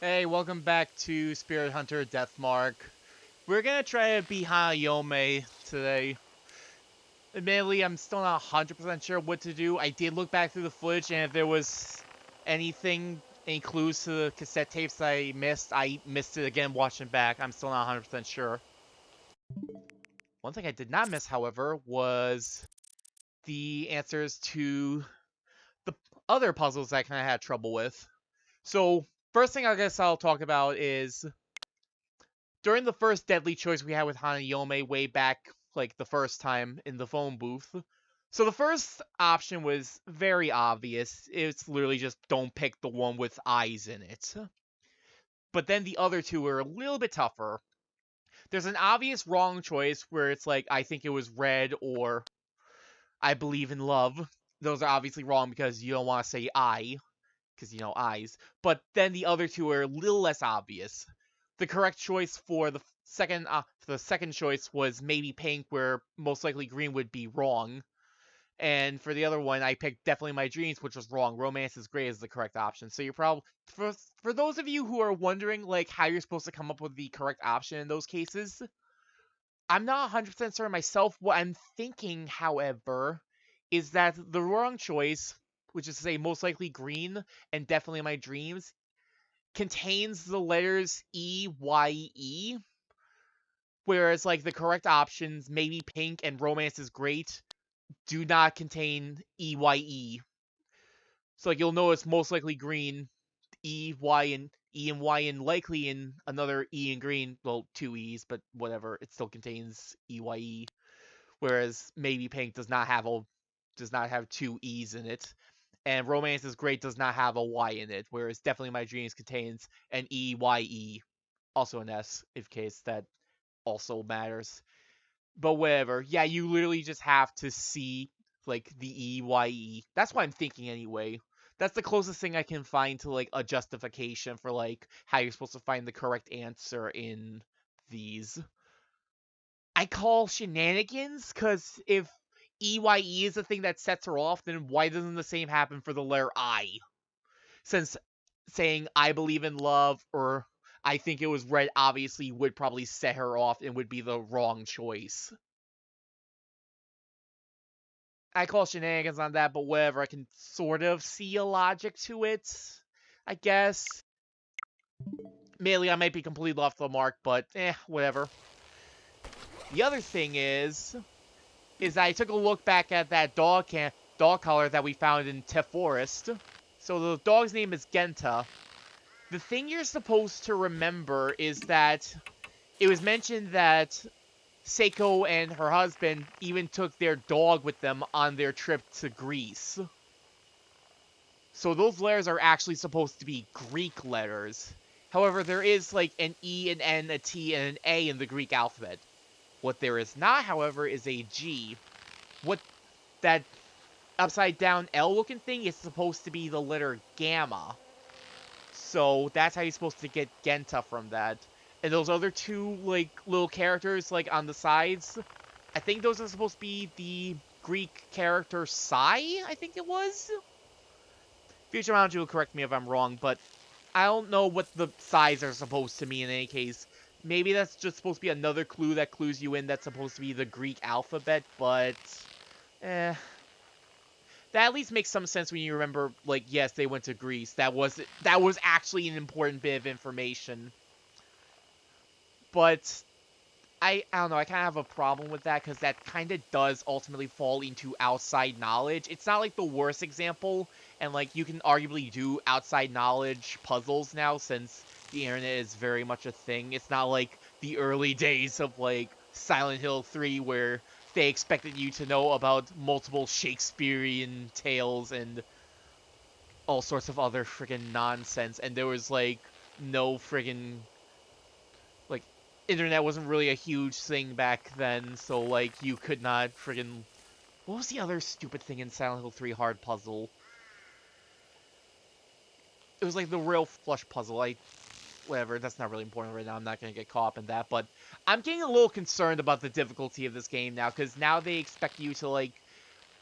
Hey, welcome back to Spirit Hunter Deathmark. We're gonna try to be Hanayome today. Admittedly, I'm still not 100% sure what to do. I did look back through the footage, and if there was any clues to the cassette tapes that I missed it again watching back. I'm still not 100% sure. One thing I did not miss, however, was the answers to the other puzzles that I kind of had trouble with. So, first thing I guess I'll talk about is during the first deadly choice we had with Hanayome way back, like the first time in the phone booth. So the first option was very obvious. It's literally just don't pick the one with eyes in it. But then the other two were a little bit tougher. There's an obvious wrong choice where it's like, I think it was red or I believe in love. Those are obviously wrong because you don't want to say I, because eyes. But then the other two are a little less obvious. The correct choice for the second choice was maybe pink, where most likely green would be wrong. And for the other one, I picked definitely my dreams, which was wrong. Romance is gray is the correct option. So you're probably for those of you who are wondering like how you're supposed to come up with the correct option in those cases, I'm not 100% certain myself. What I'm thinking, however, is that the wrong choice, which is to say most likely green and definitely my dreams, contains the letters E, Y, E, whereas like the correct options, maybe pink and romance is great, do not contain E, Y, E. So like you'll know it's most likely green, E and Y and likely in another E and green, well, two E's, but whatever, it still contains E, Y, E. Whereas maybe pink does not have two E's in it. And romance is great does not have a Y in it, whereas definitely my dreams contains an EYE, also an S, if case that also matters. But whatever. Yeah, you literally just have to see like the EYE. That's what I'm thinking anyway. That's the closest thing I can find to like a justification for like how you're supposed to find the correct answer in these. I call shenanigans because if EYE is the thing that sets her off, then why doesn't the same happen for the letter I? Since saying I believe in love or I think it was red obviously would probably set her off and would be the wrong choice. I call shenanigans on that, but whatever. I can sort of see a logic to it, I guess. Mainly, I might be completely off the mark, but whatever. The other thing is I took a look back at that dog collar that we found in Te Forest. So the dog's name is Genta. The thing you're supposed to remember is that it was mentioned that Seiko and her husband even took their dog with them on their trip to Greece. So those letters are actually supposed to be Greek letters. However, there is like an E, an N, a T, and an A in the Greek alphabet. What there is not, however, is a G. What that upside down L looking thing is supposed to be the letter gamma. So that's how you're supposed to get Genta from that. And those other two like little characters like on the sides, I think those are supposed to be the Greek character Sai, I think it was. Future Manager will correct me if I'm wrong, but I don't know what the Sais are supposed to mean in any case. Maybe that's just supposed to be another clue that clues you in that's supposed to be the Greek alphabet, but eh, that at least makes some sense when you remember, like, yes, they went to Greece. That was actually an important bit of information. But I don't know, I kind of have a problem with that because that kind of does ultimately fall into outside knowledge. It's not like the worst example, and like you can arguably do outside knowledge puzzles now since the internet is very much a thing. It's not like the early days of like Silent Hill 3 where they expected you to know about multiple Shakespearean tales and all sorts of other friggin' nonsense, and there was like no friggin' like internet wasn't really a huge thing back then, so like you could not friggin' what was the other stupid thing in Silent Hill 3 hard puzzle? It was like the real flush puzzle. Whatever, that's not really important right now. I'm not gonna get caught up in that, but I'm getting a little concerned about the difficulty of this game now, because now they expect you to like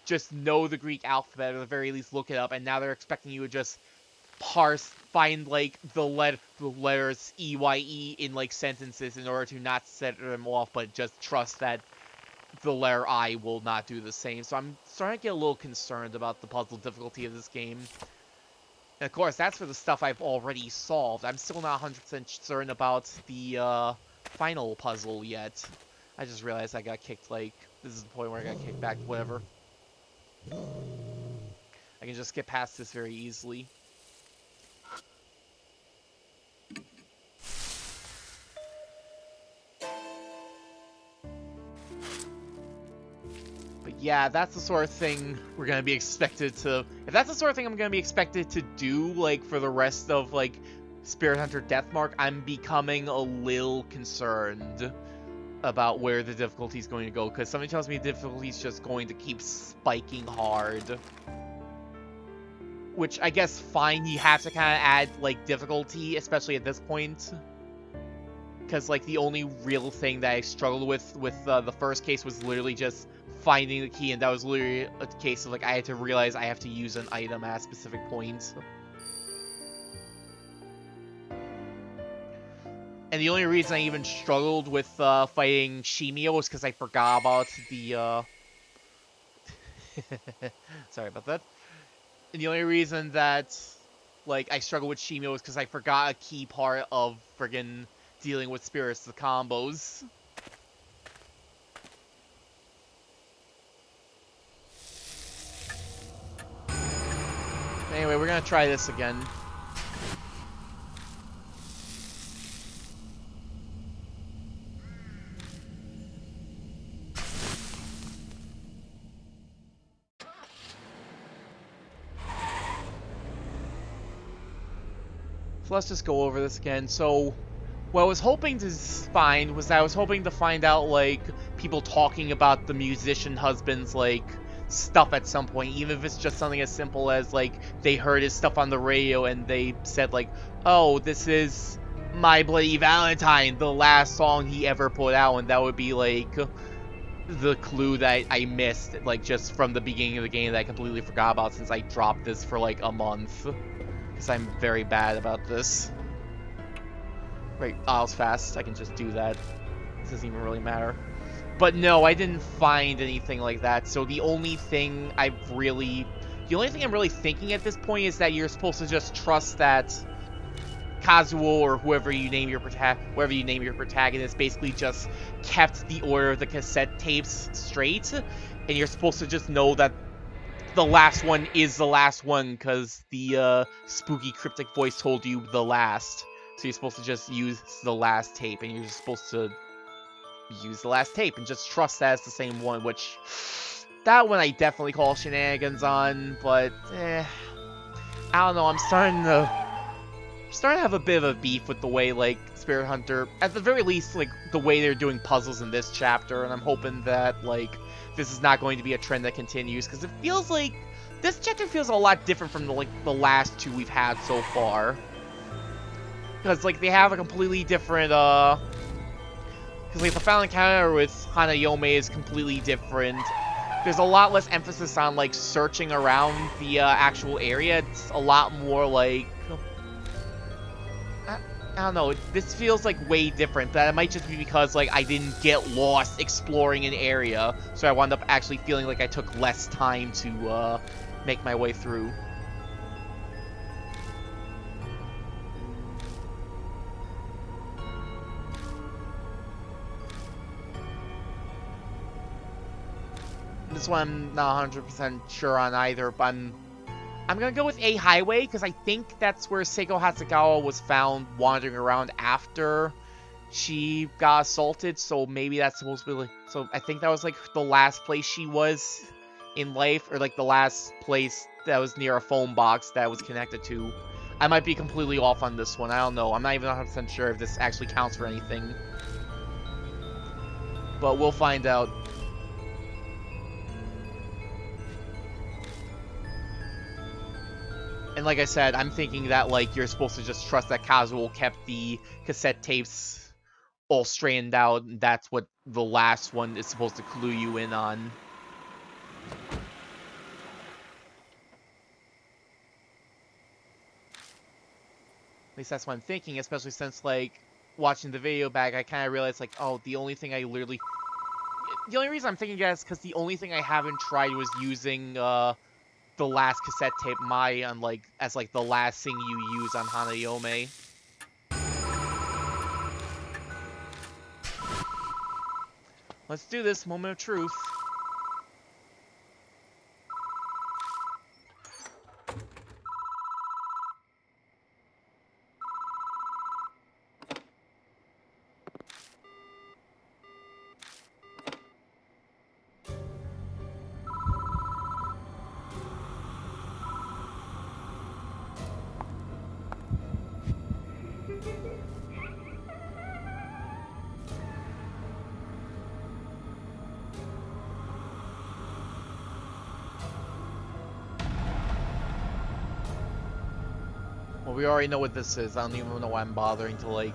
just know the Greek alphabet or at the very least look it up, and now they're expecting you to just find like the letters EYE in like sentences in order to not set them off, but just trust that the letter I will not do the same. So I'm starting to get a little concerned about the puzzle difficulty of this game. And of course, that's for the stuff I've already solved. I'm still not 100% certain about the final puzzle yet. I just realized I got kicked, like, this is the point where I got kicked back, whatever. I can just get past this very easily. But yeah, that's the sort of thing we're gonna be expected to... If that's the sort of thing I'm gonna be expected to do, like, for the rest of, like, Spirit Hunter Deathmark, I'm becoming a little concerned about where the difficulty is going to go, because something tells me the difficulty is just going to keep spiking hard. Which, I guess, fine, you have to kind of add, like, difficulty, especially at this point. Because, like, the only real thing that I struggled with the first case was literally just finding the key, and that was literally a case of, like, I had to realize I have to use an item at a specific point. And the only reason I even struggled with fighting Shimio was because I forgot about the... Sorry about that. And the only reason that, like, I struggled with Shimio was because I forgot a key part of friggin' dealing with spirits, the combos. Anyway, we're gonna try this again. So let's just go over this again. So, what I was hoping to find was that I was hoping to find out, like, people talking about the musician husband's, like, stuff at some point, even if it's just something as simple as, like, they heard his stuff on the radio and they said, like, oh, this is My Bloody Valentine, the last song he ever put out, and that would be, like, the clue that I missed, like, just from the beginning of the game that I completely forgot about since I dropped this for, like, a month. Because I'm very bad about this. Right, I was fast, I can just do that. This doesn't even really matter. But no, I didn't find anything like that, so the only thing I'm really thinking at this point is that you're supposed to just trust that Kazuo or whoever you name your protagonist basically just kept the order of the cassette tapes straight, and you're supposed to just know that the last one is the last one because the spooky cryptic voice told you the last. So you're supposed to just use the last tape, and you're just supposed to use the last tape and just trust that it's the same one, which that one I definitely call shenanigans on, but I don't know, I'm starting to have a bit of a beef with the way, like, Spirit Hunter, at the very least, like, the way they're doing puzzles in this chapter, and I'm hoping that, like, this is not going to be a trend that continues, because it feels like this chapter feels a lot different from the last two we've had so far. Because, like, they have a completely different, because, like, the final encounter with Hanayome is completely different. There's a lot less emphasis on, like, searching around the actual area. It's a lot more, like, I don't know, this feels, like, way different, but it might just be because, like, I didn't get lost exploring an area, so I wound up actually feeling like I took less time to, make my way through. This one I'm not 100% sure on either, but I'm gonna go with A Highway, because I think that's where Seiko Hasegawa was found wandering around after she got assaulted, so maybe that's supposed to be, like, so I think that was, like, the last place she was in life, or, like, the last place that was near a phone box that was connected to. I might be completely off on this one, I don't know, I'm not even 100% sure if this actually counts for anything. But we'll find out. And like I said, I'm thinking that, like, you're supposed to just trust that Kazuo kept the cassette tapes all straightened out, and that's what the last one is supposed to clue you in on. least that's what I'm thinking, especially since, like, watching the video back, I kind of realized, like, oh, the only thing I literally... The only reason I'm thinking that is because the only thing I haven't tried was using, the last cassette tape Mai on, like, as, like, the last thing you use on Hanayome. Let's do this, moment of truth. Well, we already know what this is. I don't even know why I'm bothering to, like...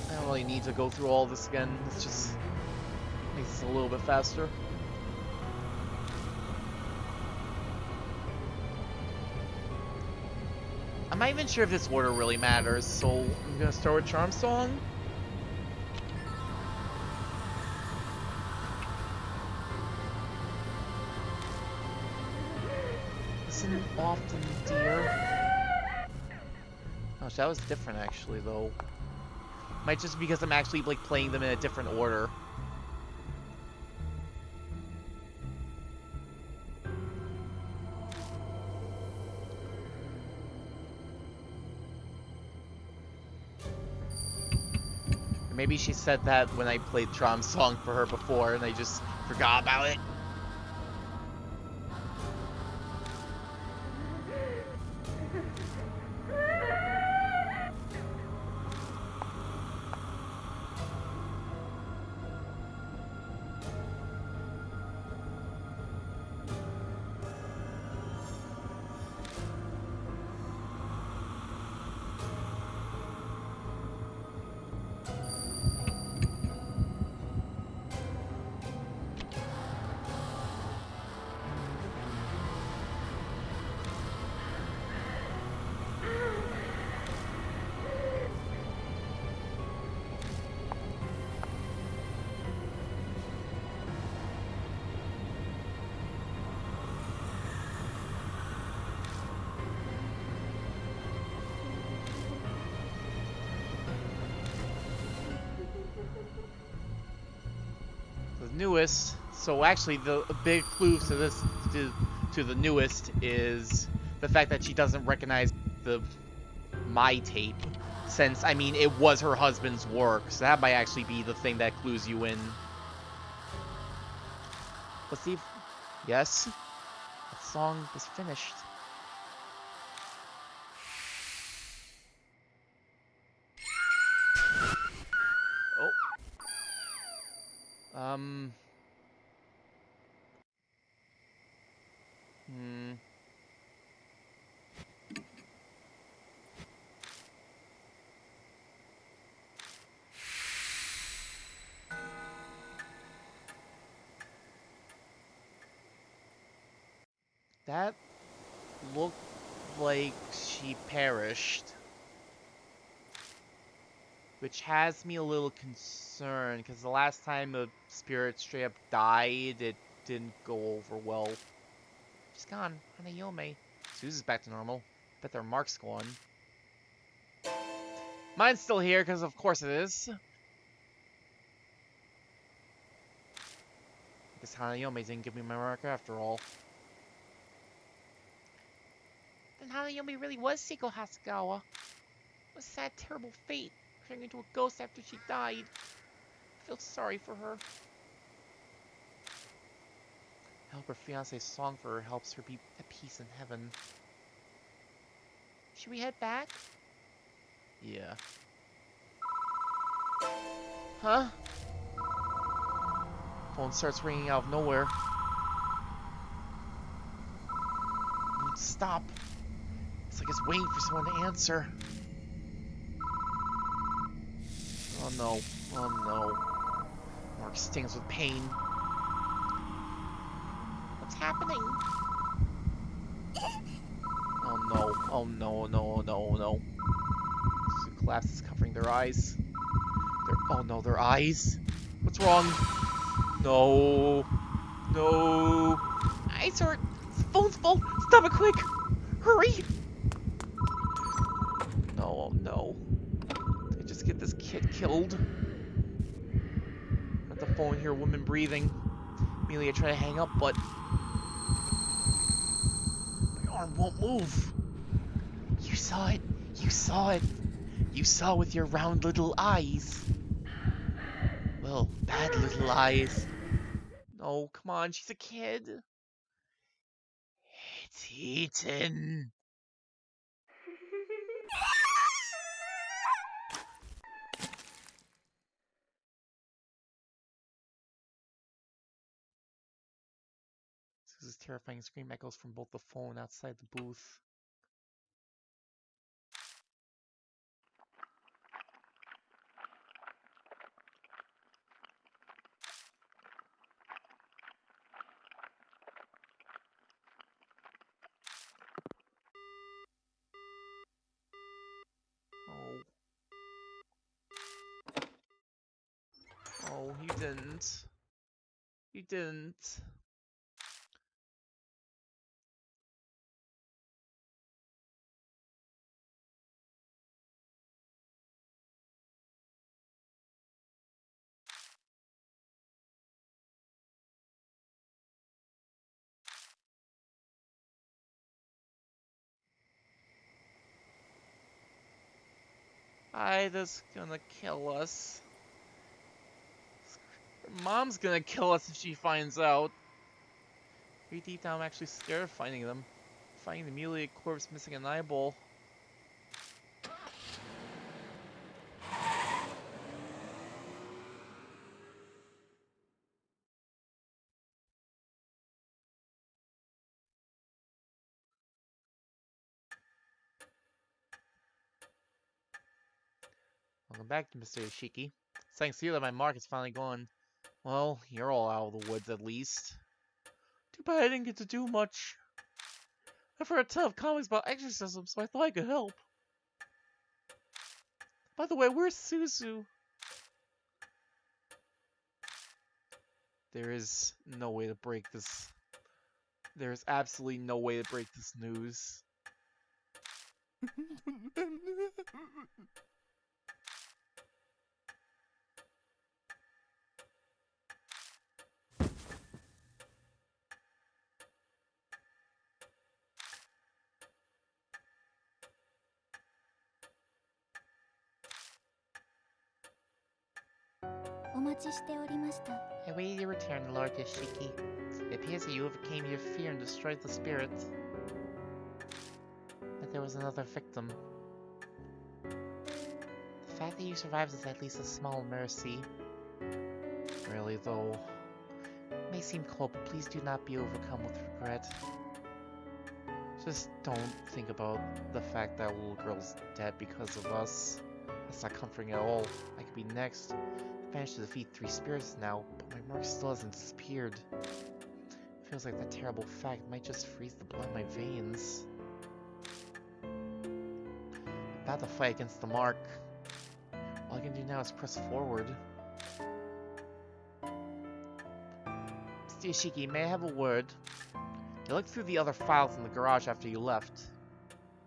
I don't really need to go through all this again. It's just... makes this a little bit faster. I'm not even sure if this order really matters, so I'm gonna start with Charm Song. Listen often, dear. Oh, that was different actually, though. Might just be because I'm actually like playing them in a different order. Maybe she said that when I played Charm Song for her before, and I just forgot about it. Newest. So actually, the big clue to this, to the newest, is the fact that she doesn't recognize the my tape, since I mean it was her husband's work. So that might actually be the thing that clues you in. Let's see. Yes, the song is finished. Oh. That looked like she perished. Which has me a little concerned, because the last time a spirit straight up died, it didn't go over well. She's gone. Hanayome. Suzu's back to normal. Bet their mark's gone. Mine's still here, because of course it is. I guess Hanayome didn't give me my mark after all. Then Hanayome really was Seiko Hasegawa. What a sad, terrible fate, turning into a ghost after she died. I feel sorry for her. I hope her fiance's song for her helps her be at peace in heaven. Should we head back? Yeah. Huh? Phone starts ringing out of nowhere. I need to stop. It's like it's waiting for someone to answer. Oh no. Oh no. Mark stings with pain. What's happening? Oh no. Oh no, no, no, no. Susan collapses, covering their eyes. Oh no, their eyes? What's wrong? No. No. Eyes hurt. The phone's full. Stop it quick. Hurry. No, oh no. They just get this kid killed. At the phone, hear a woman breathing. Immediately I try to hang up, but my arm won't move. You saw it. You saw it. You saw with your round little eyes. Well, bad little eyes. No, come on, she's a kid. It's eaten. Susan's terrifying scream echoes from both the phone outside the booth. Oh. Oh, you didn't. You didn't. Ida's gonna kill us. Mom's gonna kill us if she finds out. Maybe deep down I'm actually scared of finding them. Finding the mutilated corpse missing an eyeball. Welcome back to Mr. Yoshiki. Thanks to you that my mark is finally gone. Well, you're all out of the woods at least. Too bad I didn't get to do much. I've heard a ton of comics about exorcism, so I thought I could help. By the way, where's Suzu? There is no way to break this. There is absolutely no way to break this news. I waited your return, Lord Yoshiki. It appears that you overcame your fear and destroyed the spirit. But there was another victim. The fact that you survived is at least a small mercy. Really, though, it may seem cold, but please do not be overcome with regret. Just don't think about the fact that little girl's dead because of us. That's not comforting at all. I could be next. I've managed to defeat 3 spirits now, but my mark still hasn't disappeared. Feels like that terrible fact might just freeze the blood in my veins. About to fight against the mark. All I can do now is press forward. Mr. Yoshiki, may I have a word? I looked through the other files in the garage after you left.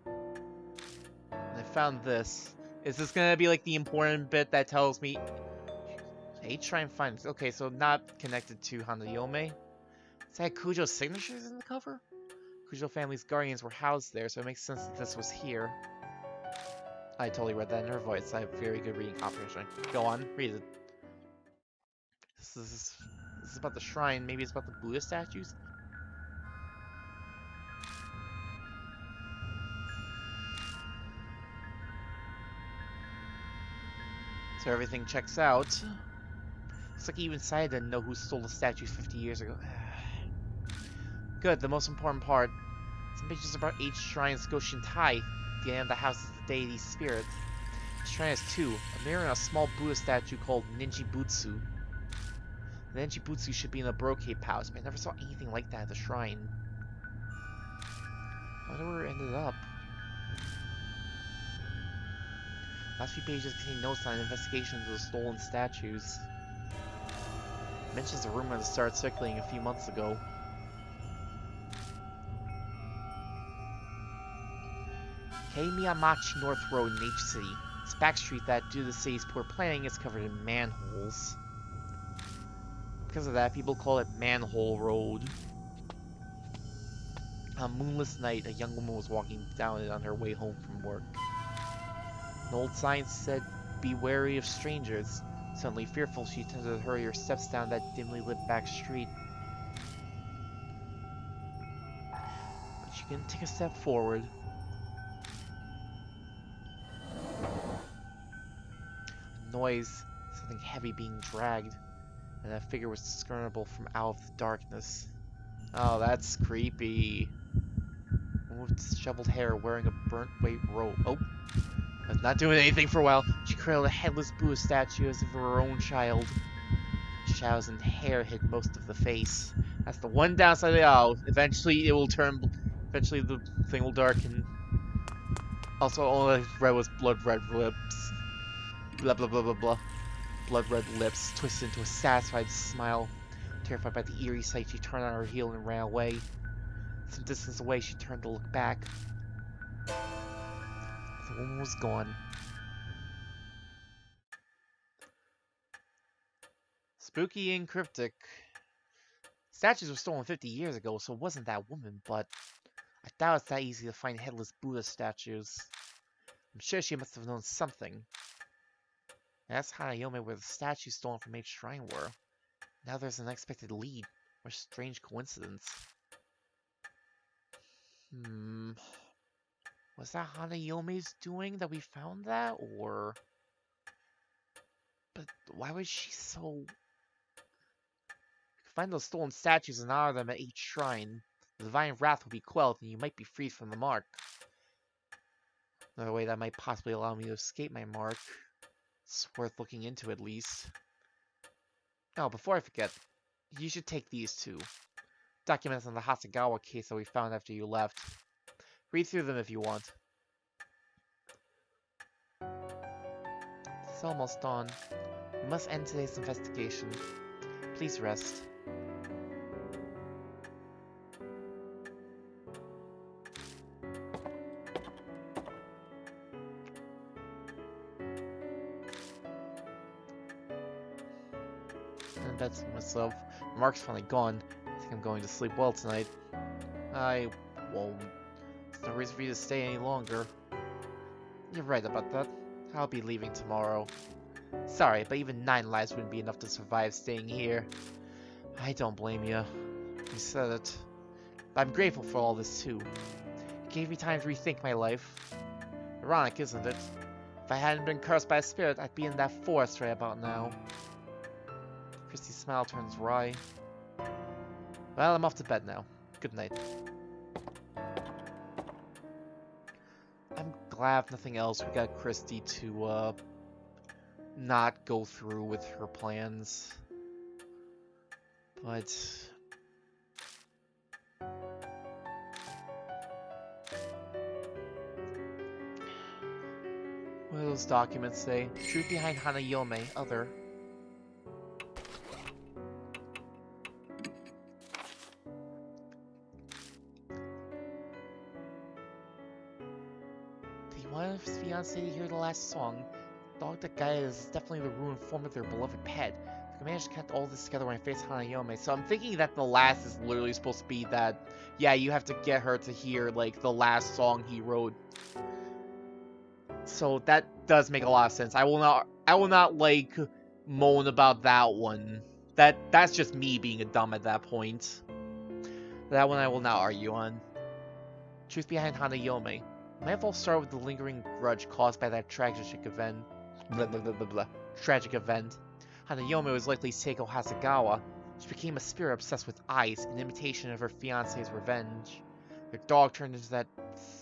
And I found this. Is this gonna be like the important bit that tells me... Hey, try and find this. Okay, so not connected to Hanayome. Saya Kujou's signature is in the cover? Kujou family's guardians were housed there, so it makes sense that this was here. I totally read that in her voice. I have very good reading comprehension. Go on, read it. This is about the shrine. Maybe it's about the Buddha statues? So everything checks out. Looks like even Saya didn't know who stole the statues 50 years ago. Good, the most important part. Some pages about 8 shrines go Shintai. The end of the house is the deity's spirit. The shrine has two, a mirror and a small Buddha statue called Ninjibutsu. The Ninjibutsu should be in the brocade pouch, but I never saw anything like that at the shrine. I wonder where it ended up. Last few pages contain notes on investigations of the stolen statues. It mentions a rumor that started circulating a few months ago. Keimiyamachi North Road in H City. It's a back street that, due to the city's poor planning, is covered in manholes. Because of that, people call it Manhole Road. On a moonless night, a young woman was walking down it on her way home from work. An old sign said, "Be wary of strangers." Suddenly fearful, she attempted to hurry her steps down that dimly lit back street. But she couldn't take a step forward. A noise, something heavy being dragged, and that figure was discernible from out of the darkness. Oh, that's creepy. A woman with disheveled hair wearing a burnt weight robe. Oh, was not doing anything for a while. She cradled a headless Buddha statue as if it were her own child. Shadows and hair hid most of the face. That's the one downside of the owl. Eventually it will turn. Eventually the thing will darken. Also, all I read was blood red lips. Blah blah blah blah blah. Blood red lips twisted into a satisfied smile. Terrified by the eerie sight, she turned on her heel and ran away. Some distance away, she turned to look back. The woman was gone. Spooky and cryptic. Statues were stolen 50 years ago, so it wasn't that woman, but I doubt it's that easy to find headless Buddha statues. I'm sure she must have known something. That's Hanayome where the statues stolen from H Shrine were. Now there's an unexpected lead. What a strange coincidence. Was that Hanayome's doing that we found that, or... But why was she so... Find those stolen statues and honor them at each shrine. The divine wrath will be quelled, and you might be freed from the mark. Another way that might possibly allow me to escape my mark. It's worth looking into at least. Oh, before I forget, you should take these two. Documents on the Hasegawa case that we found after you left. Read through them if you want. It's almost dawn. We must end today's investigation. Please rest. And that's myself. Mark's finally gone. I think I'm going to sleep well tonight. I won't. There's no reason for you to stay any longer. You're right about that. I'll be leaving tomorrow. Sorry, but even 9 lives wouldn't be enough to survive staying here. I don't blame you. You said it. But I'm grateful for all this too. It gave me time to rethink my life. Ironic, isn't it? If I hadn't been cursed by a spirit, I'd be in that forest right about now. Christy's smile turns wry. Well, I'm off to bed now. Good night. I'm glad if nothing else we got Christy to not go through with her plans. But what do those documents say? Truth behind Hanayome, other. He wanted his fiancée to hear the last song. Dog that guy is definitely the ruined form of their beloved pet. I managed to connect all this together when I faced Hanayome, so I'm thinking that the last is literally supposed to be that, yeah, you have to get her to hear, like, the last song he wrote. So that does make a lot of sense. I will not, like, moan about that one. That's just me being a dumb at that point. That one I will not argue on. Truth behind Hanayome. It might have all started with the lingering grudge caused by that tragic event. Blah blah blah blah blah. Tragic event. Hanayome was likely Seiko Hasegawa. She became a spirit obsessed with ice, an imitation of her fiancé's revenge. Their dog turned into that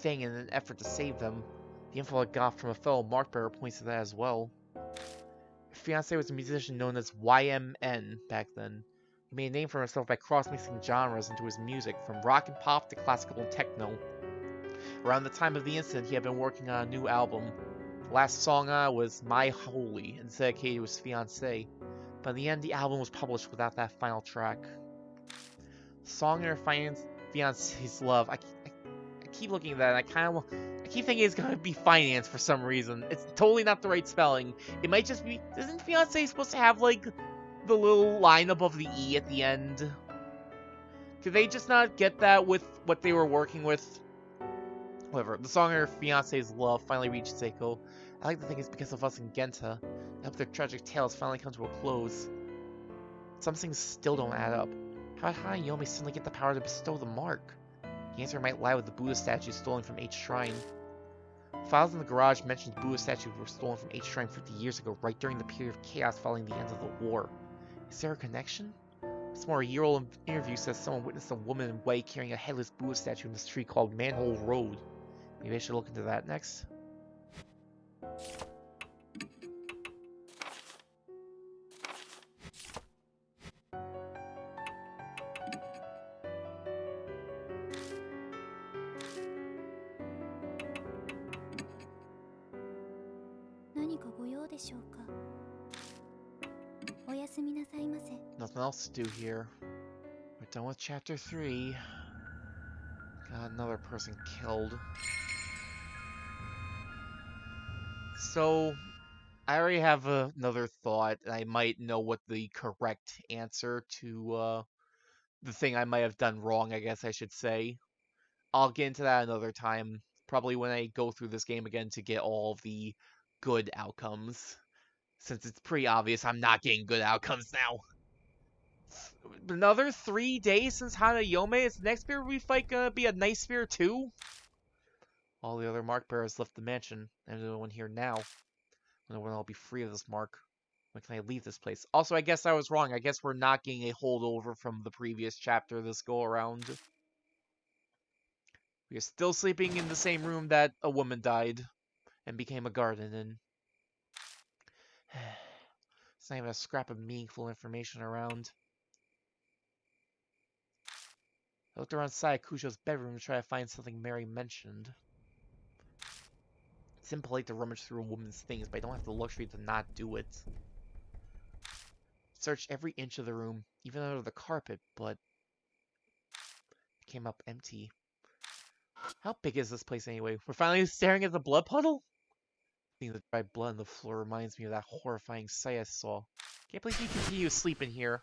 thing in an effort to save them. The info I got from a fellow mark bearer points to that as well. Her fiancé was a musician known as YMN back then. He made a name for himself by cross-mixing genres into his music, from rock and pop to classical and techno. Around the time of the incident, he had been working on a new album. The last song on it was My Holy, and dedicated to his fiancée. But in the end, the album was published without that final track. Song and her fiancé's love. I keep looking at that, and I keep thinking it's gonna be finance for some reason. It's totally not the right spelling. It might just be. Isn't fiancé supposed to have like the little line above the E at the end? Could they just not get that with what they were working with? However, the song and her fiancé's love finally reached Seiko. I like to think it's because of us and Genta. I hope their tragic tales finally come to a close. Some things still don't add up. How did Hanayomi suddenly get the power to bestow the mark? The answer might lie with the Buddha statue stolen from H Shrine. Files in the garage mentioned Buddha statues were stolen from H Shrine 50 years ago, right during the period of chaos following the end of the war. Is there a connection? Some more year-old interview says someone witnessed a woman in white carrying a headless Buddha statue in the street called Manhole Road. Maybe I should look into that next. Nothing else to do here. We're done with chapter 3. Got another person killed. So, I already have another thought, and I might know what the correct answer to the thing I might have done wrong, I guess I should say. I'll get into that another time, probably when I go through this game again to get all of the good outcomes. Since it's pretty obvious I'm not getting good outcomes now. Another 3 days since Hanayome. Is the next spear we fight gonna be a nice spear too? All the other mark bearers left the mansion. And no one here now. I wonder when I'll be free of this mark. When can I leave this place? Also, I guess I was wrong. I guess we're not getting a holdover from the previous chapter this go around. We are still sleeping in the same room that a woman died and became a garden in. There's not even a scrap of meaningful information around. I looked around Saya Kujou's bedroom to try to find something Mary mentioned. It's impolite to rummage through a woman's things, but I don't have the luxury to not do it. Searched every inch of the room, even under the carpet, but it came up empty. How big is this place anyway? We're finally staring at the blood puddle? Seeing the dry blood on the floor reminds me of that horrifying sight I saw. Can't believe you continue to sleep in here.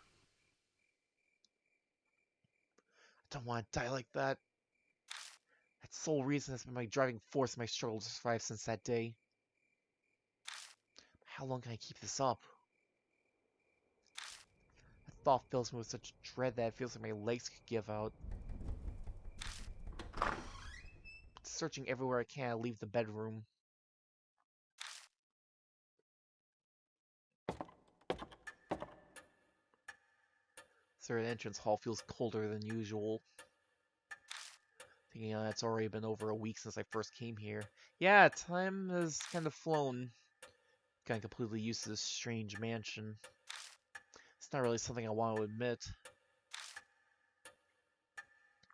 I don't want to die like that. That sole reason has been my driving force in my struggle to survive since that day. How long can I keep this up? The thought fills me with such dread that it feels like my legs could give out. Searching everywhere I can, I leave the bedroom. Third entrance hall feels colder than usual. Thinking it's already been over a week since I first came here. Yeah, time has kind of flown. Gotten completely used to this strange mansion. It's not really something I want to admit.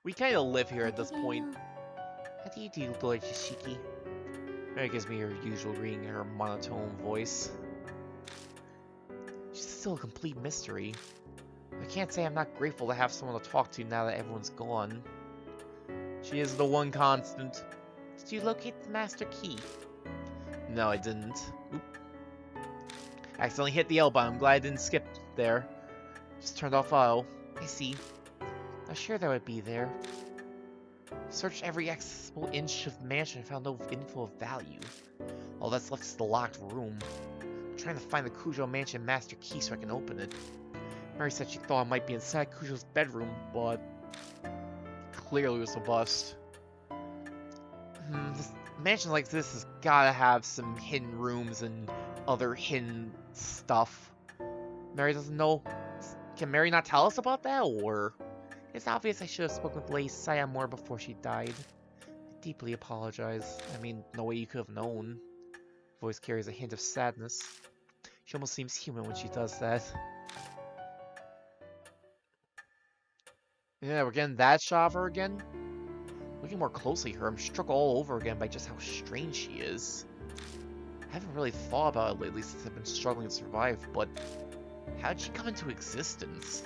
We kind of live here at this point. How do you do, Lord Yoshiki? Mary gives me her usual greeting in her monotone voice. She's still a complete mystery. I can't say I'm not grateful to have someone to talk to now that everyone's gone. She is the one constant. Did you locate the master key? No, I didn't. Oop. I accidentally hit the L button. I'm glad I didn't skip there. Just turned off auto. I see. Not sure that would be there. Searched every accessible inch of the mansion and found no info of value. All that's left is the locked room. I'm trying to find the Kujou mansion master key so I can open it. Mary said she thought I might be inside Kujou's bedroom, but clearly it was a bust. This mansion like this has gotta have some hidden rooms and other hidden stuff. Mary doesn't know. Can Mary not tell us about that, or? It's obvious I should have spoken with Lady Saya more before she died. I deeply apologize. I mean, no way you could have known. Voice carries a hint of sadness. She almost seems human when she does that. Yeah, we're getting that shot of her again. Looking more closely at her, I'm struck all over again by just how strange she is. I haven't really thought about it lately since I've been struggling to survive, but how did she come into existence?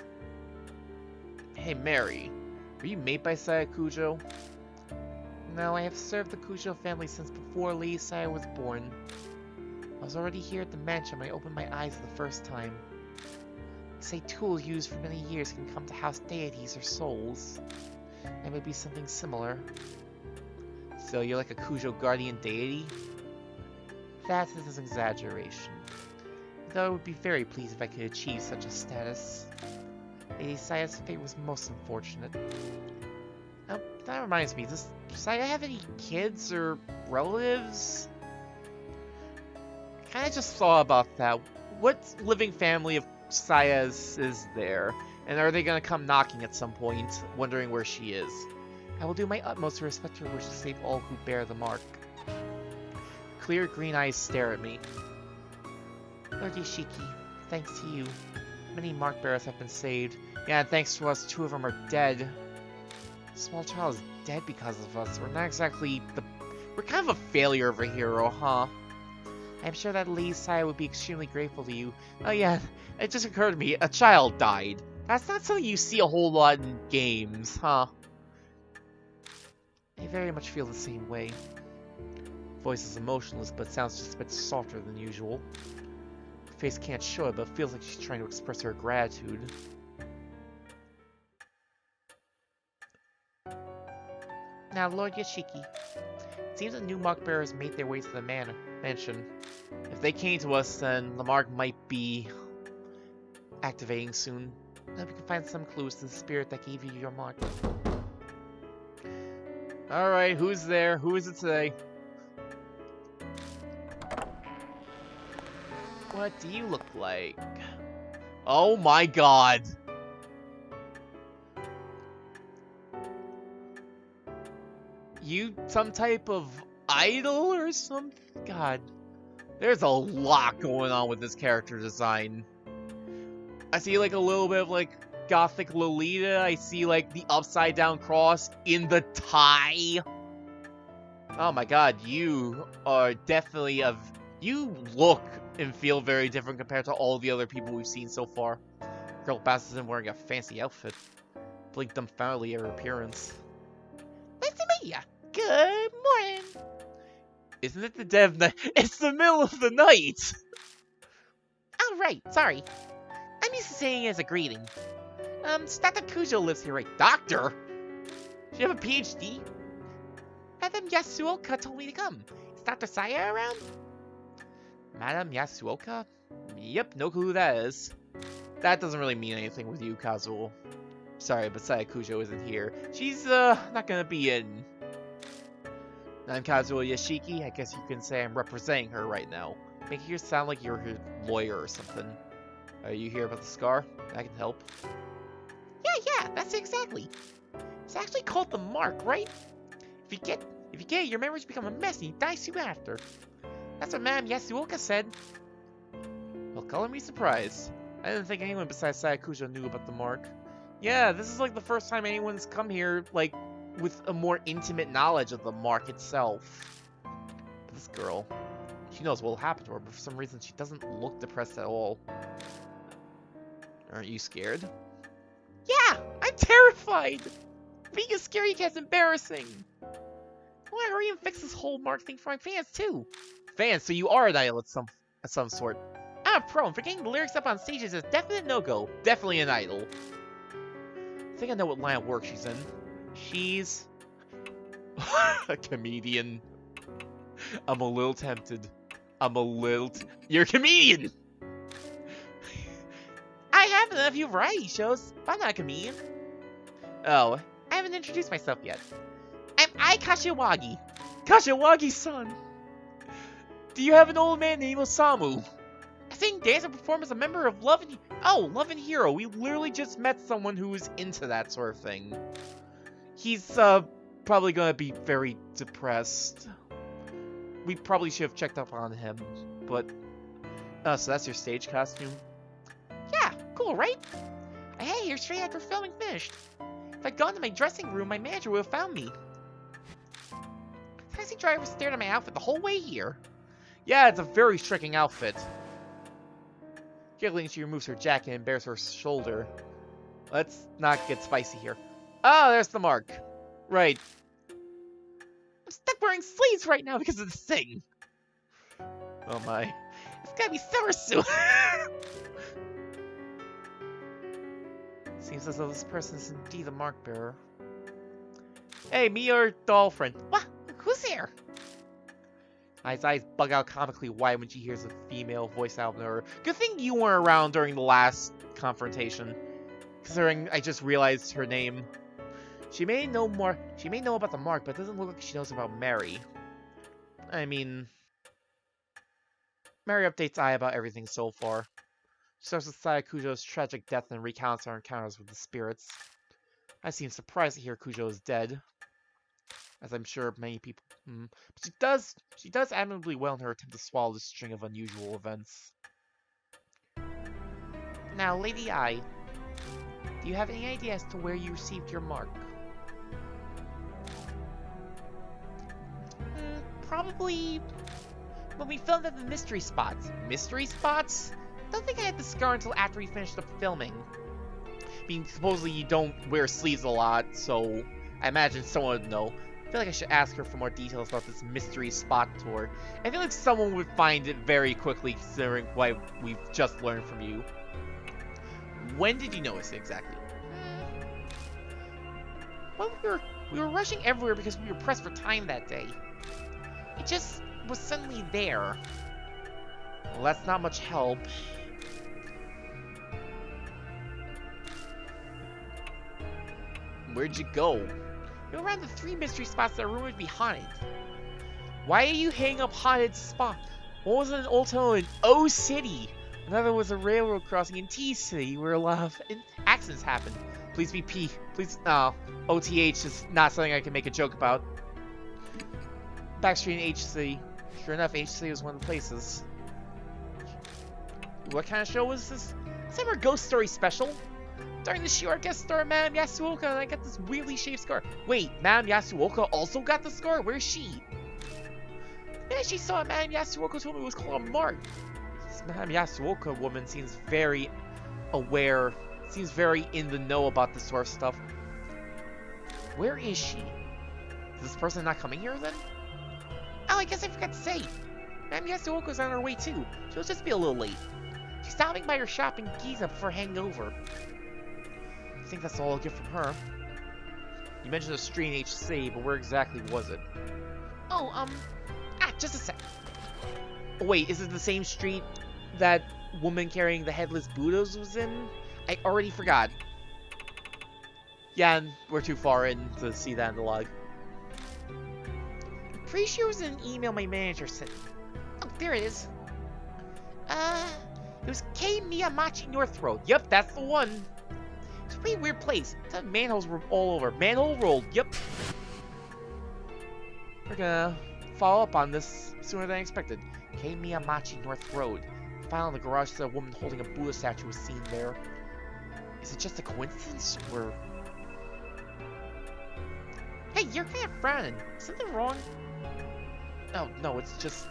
Hey Mary, were you made by Saya Kujou? No, I have served the Kujou family since before Lady Saya was born. I was already here at the mansion when I opened my eyes the first time. They say tools used for many years can come to house deities or souls. That may be something similar. So you're like a Kujou guardian deity? That is an exaggeration. Though I would be very pleased if I could achieve such a status. Lady Saya's fate was most unfortunate. Oh, that reminds me, does Saya have any kids or relatives? I kinda just thought about that. What living family of Saya's is there? And are they gonna come knocking at some point, wondering where she is? I will do my utmost to respect her wish to save all who bear the mark. Clear green eyes stare at me. Lord Yoshiki, thanks to you, many mark bearers have been saved. Yeah, and thanks to us, 2 of them are dead. The small child is dead because of us. We're not exactly the... We're kind of a failure of a hero, huh? I'm sure that Lady Saya would be extremely grateful to you. Oh yeah, it just occurred to me, a child died. That's not something you see a whole lot in games, huh? I very much feel the same way. Voice is emotionless, but sounds just a bit softer than usual. Her face can't show it, but it feels like she's trying to express her gratitude. Now, Lord Yoshiki, it seems that new mark bearers made their way to the mansion. If they came to us, then the mark might be activating soon. I hope we can find some clues to the spirit that gave you your mark. Alright, who's there? Who is it today? What do you look like? Oh my god! You some type of idol or something? God. There's a lot going on with this character design. I see like a little bit of like gothic Lolita. I see like the upside down cross in the tie. Oh my god, you are definitely you look and feel very different compared to all the other people we've seen so far. Girl passes in wearing a fancy outfit. Blink dumbfoundedly at her appearance. Nice to meet ya. Good morning. Isn't it the dead of night? It's the middle of the night! Oh, right. Sorry. I'm used to saying it as a greeting. Dr. Kujou lives here, right? Doctor? Do you have a PhD? Madame Yasuoka told me to come. Is Dr. Saya around? Madame Yasuoka? Yep, no clue who that is. That doesn't really mean anything with you, Kazuo. Sorry, but Saya Kujou isn't here. She's, not gonna be in. I'm Kazuo Yoshiki. I guess you can say I'm representing her right now. Making her sound like you're her lawyer or something. Are you here about the scar? I can help. Yeah, that's exactly. It's actually called the mark, right? If you get it, your memories become a mess and you die soon after. That's what Madame Yasuoka said. Well, color me surprised. I didn't think anyone besides Saya Kujou knew about the mark. Yeah, this is like the first time anyone's come here, like, with a more intimate knowledge of the mark itself. But this girl, she knows what will happen to her, but for some reason she doesn't look depressed at all. Aren't you scared? Yeah, I'm terrified! Being a scary cat's embarrassing! I want to hurry and fix this whole mark thing for my fans, too. Fans, so you are an idol at some sort. I'm a pro, and forgetting the lyrics up on stage is a definite no-go. Definitely an idol. I think I know what line of work she's in. She's a comedian. I'm a little tempted. You're a comedian! I have done a few variety shows, but I'm not a comedian. Oh, I haven't introduced myself yet. I'm Ai Kashiwagi. Kashiwagi-san! Do you have an old man named Osamu? I sing, dance, and perform as a member of Love and Hero. We literally just met someone who was into that sort of thing. He's, probably gonna be very depressed. We probably should have checked up on him, but... so that's your stage costume? Yeah, cool, right? I had here straight after filming finished. If I'd gone to my dressing room, my manager would have found me. The taxi driver stared at my outfit the whole way here. Yeah, it's a very striking outfit. Giggling, she removes her jacket and bares her shoulder. Let's not get spicy here. Oh, there's the mark. Right. I'm stuck wearing sleeves right now because of this thing. Oh my. It's gotta be summer soon. Seems as though this person is indeed a mark bearer. Hey, me or doll friend? What? Who's there? His eyes bug out comically wide when she hears a female voice out of her. Good thing you weren't around during the last confrontation, considering I just realized her name. She may know about the mark, but it doesn't look like she knows about Mary. I mean, Mary updates I about everything so far. She starts with Saya Kujou's tragic death and recounts our encounters with the spirits. I seem surprised to hear Kujou is dead, as I'm sure many people. But she does admirably well in her attempt to swallow this string of unusual events. Now, Lady I, do you have any idea as to where you received your mark? Probably when we filmed at the mystery spots. Mystery spots? Don't think I had the scar until after we finished the filming. I mean, supposedly you don't wear sleeves a lot, so I imagine someone would know. I feel like I should ask her for more details about this mystery spot tour. I feel like someone would find it very quickly, considering what we've just learned from you. When did you notice it exactly? Well, we were rushing everywhere because we were pressed for time that day. It just was suddenly there. Well, that's not much help. Where'd you go? We were around the 3 mystery spots that are rumored to be haunted. Why are you hitting up haunted spots? One was in Old Town in O City. Another was a railroad crossing in T City where a lot of accidents happened. Please be P. Please, no. OTH is not something I can make a joke about. Backstreet in H City. Sure enough, H City was one of the places. What kind of show was this? Is that our ghost story special? During the show, our guest star, Madame Yasuoka, and I got this weirdly shaped scar. Wait, Madame Yasuoka also got the scar? Where's she? The minute she saw it, Madame Yasuoka told me it was called a mark. This Madame Yasuoka woman seems very aware, seems very in the know about this sort of stuff. Where is she? Is this person not coming here then? Oh, I guess I forgot to say. Madame Yasuoka's on her way too. She'll just be a little late. She's stopping by her shop in Giza before heading over. I think that's all I'll get from her. You mentioned a street in HC, but where exactly was it? Oh, just a sec. Oh, wait, is it the same street that woman carrying the headless Buddhas was in? I already forgot. Yeah, we're too far in to see that in the log. I'm pretty sure it was an email my manager sent. Oh, there it is. It was K Miyamachi North Road. Yep, that's the one. It's a pretty weird place. It's had manholes were all over. Manhole road, yep. We're gonna follow up on this sooner than expected. K Miyamachi North Road. Found in the garage that a woman holding a Buddha statue was seen there. Is it just a coincidence, or... Hey, you're kind of frowning. Something wrong? Oh, no, it's just...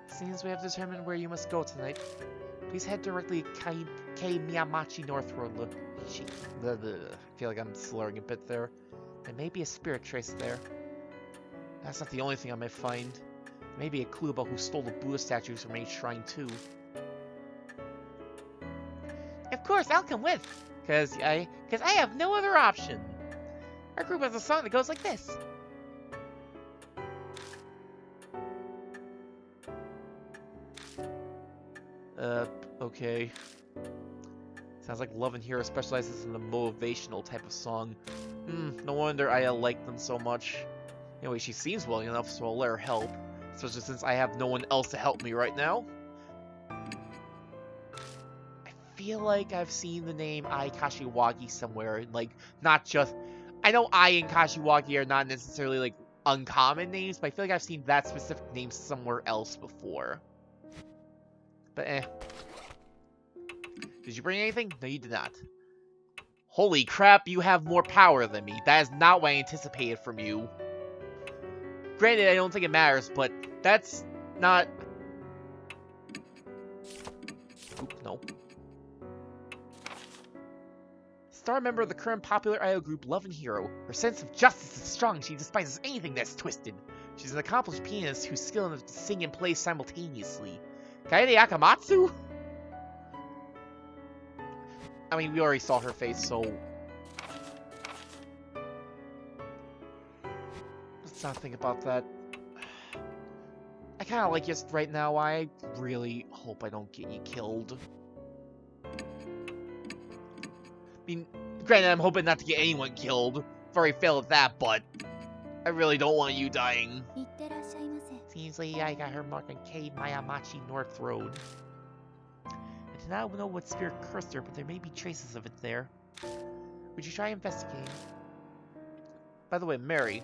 Seems we have determined where you must go tonight. Please head directly to K Miyamachi North Road. I feel like I'm slurring a bit there. There may be a spirit trace there. That's not the only thing I may find. There may be a clue about who stole the Buddha statues from H Shrine too. Of course, I'll come with. Cause I have no other option. Our group has a song that goes like this. Okay. Sounds like Love and Hero specializes in the motivational type of song. No wonder I like them so much. Anyway, she seems willing enough, so I'll let her help. Especially since I have no one else to help me right now. I feel like I've seen the name Ai Kashiwagi somewhere, like, not just... I know Ai and Kashiwagi are not necessarily, like, uncommon names, but I feel like I've seen that specific name somewhere else before. But Did you bring anything? No, you did not. Holy crap, you have more power than me. That is not what I anticipated from you. Granted, I don't think it matters, but that's not... Oop, no. Star member of the current popular idol group Love and Hero. Her sense of justice is strong. She despises anything that's twisted. She's an accomplished pianist whose skill in to sing and play simultaneously. Kaede Akamatsu? I mean, we already saw her face, so... Let's not think about that. I kind of like you right now. I really hope I don't get you killed. I mean, granted, I'm hoping not to get anyone killed. I've already failed at that, but I really don't want you dying. Seems like I got her marked on K Mayamachi North Road. I do not know what spirit cursed her, but there may be traces of it there. Would you try investigating? By the way, Mary,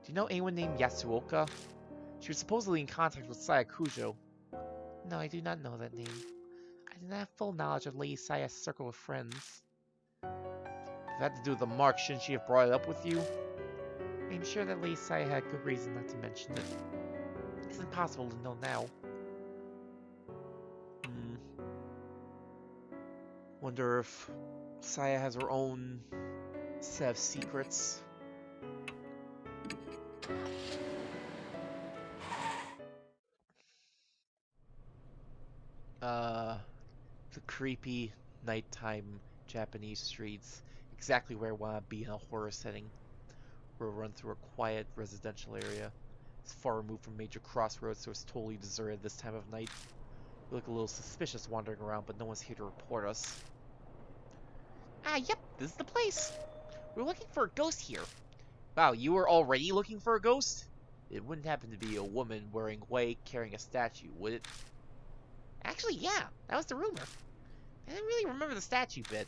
do you know anyone named Yasuoka? She was supposedly in contact with Saya Kujou. No, I do not know that name. I do not have full knowledge of Lady Saya's circle of friends. If it had to do with the mark, shouldn't she have brought it up with you? I'm sure that Lady Saya had good reason not to mention it. It's impossible to know now. Wonder if Saya has her own set of secrets. The creepy nighttime Japanese streets. Exactly where I want to be in a horror setting. We'll run through a quiet residential area. It's far removed from major crossroads, so it's totally deserted this time of night. We look a little suspicious wandering around, but no one's here to report us. Ah, yep, this is the place. We're looking for a ghost here. Wow, you were already looking for a ghost? It wouldn't happen to be a woman wearing white carrying a statue, would it? Actually, yeah, that was the rumor. I didn't really remember the statue bit.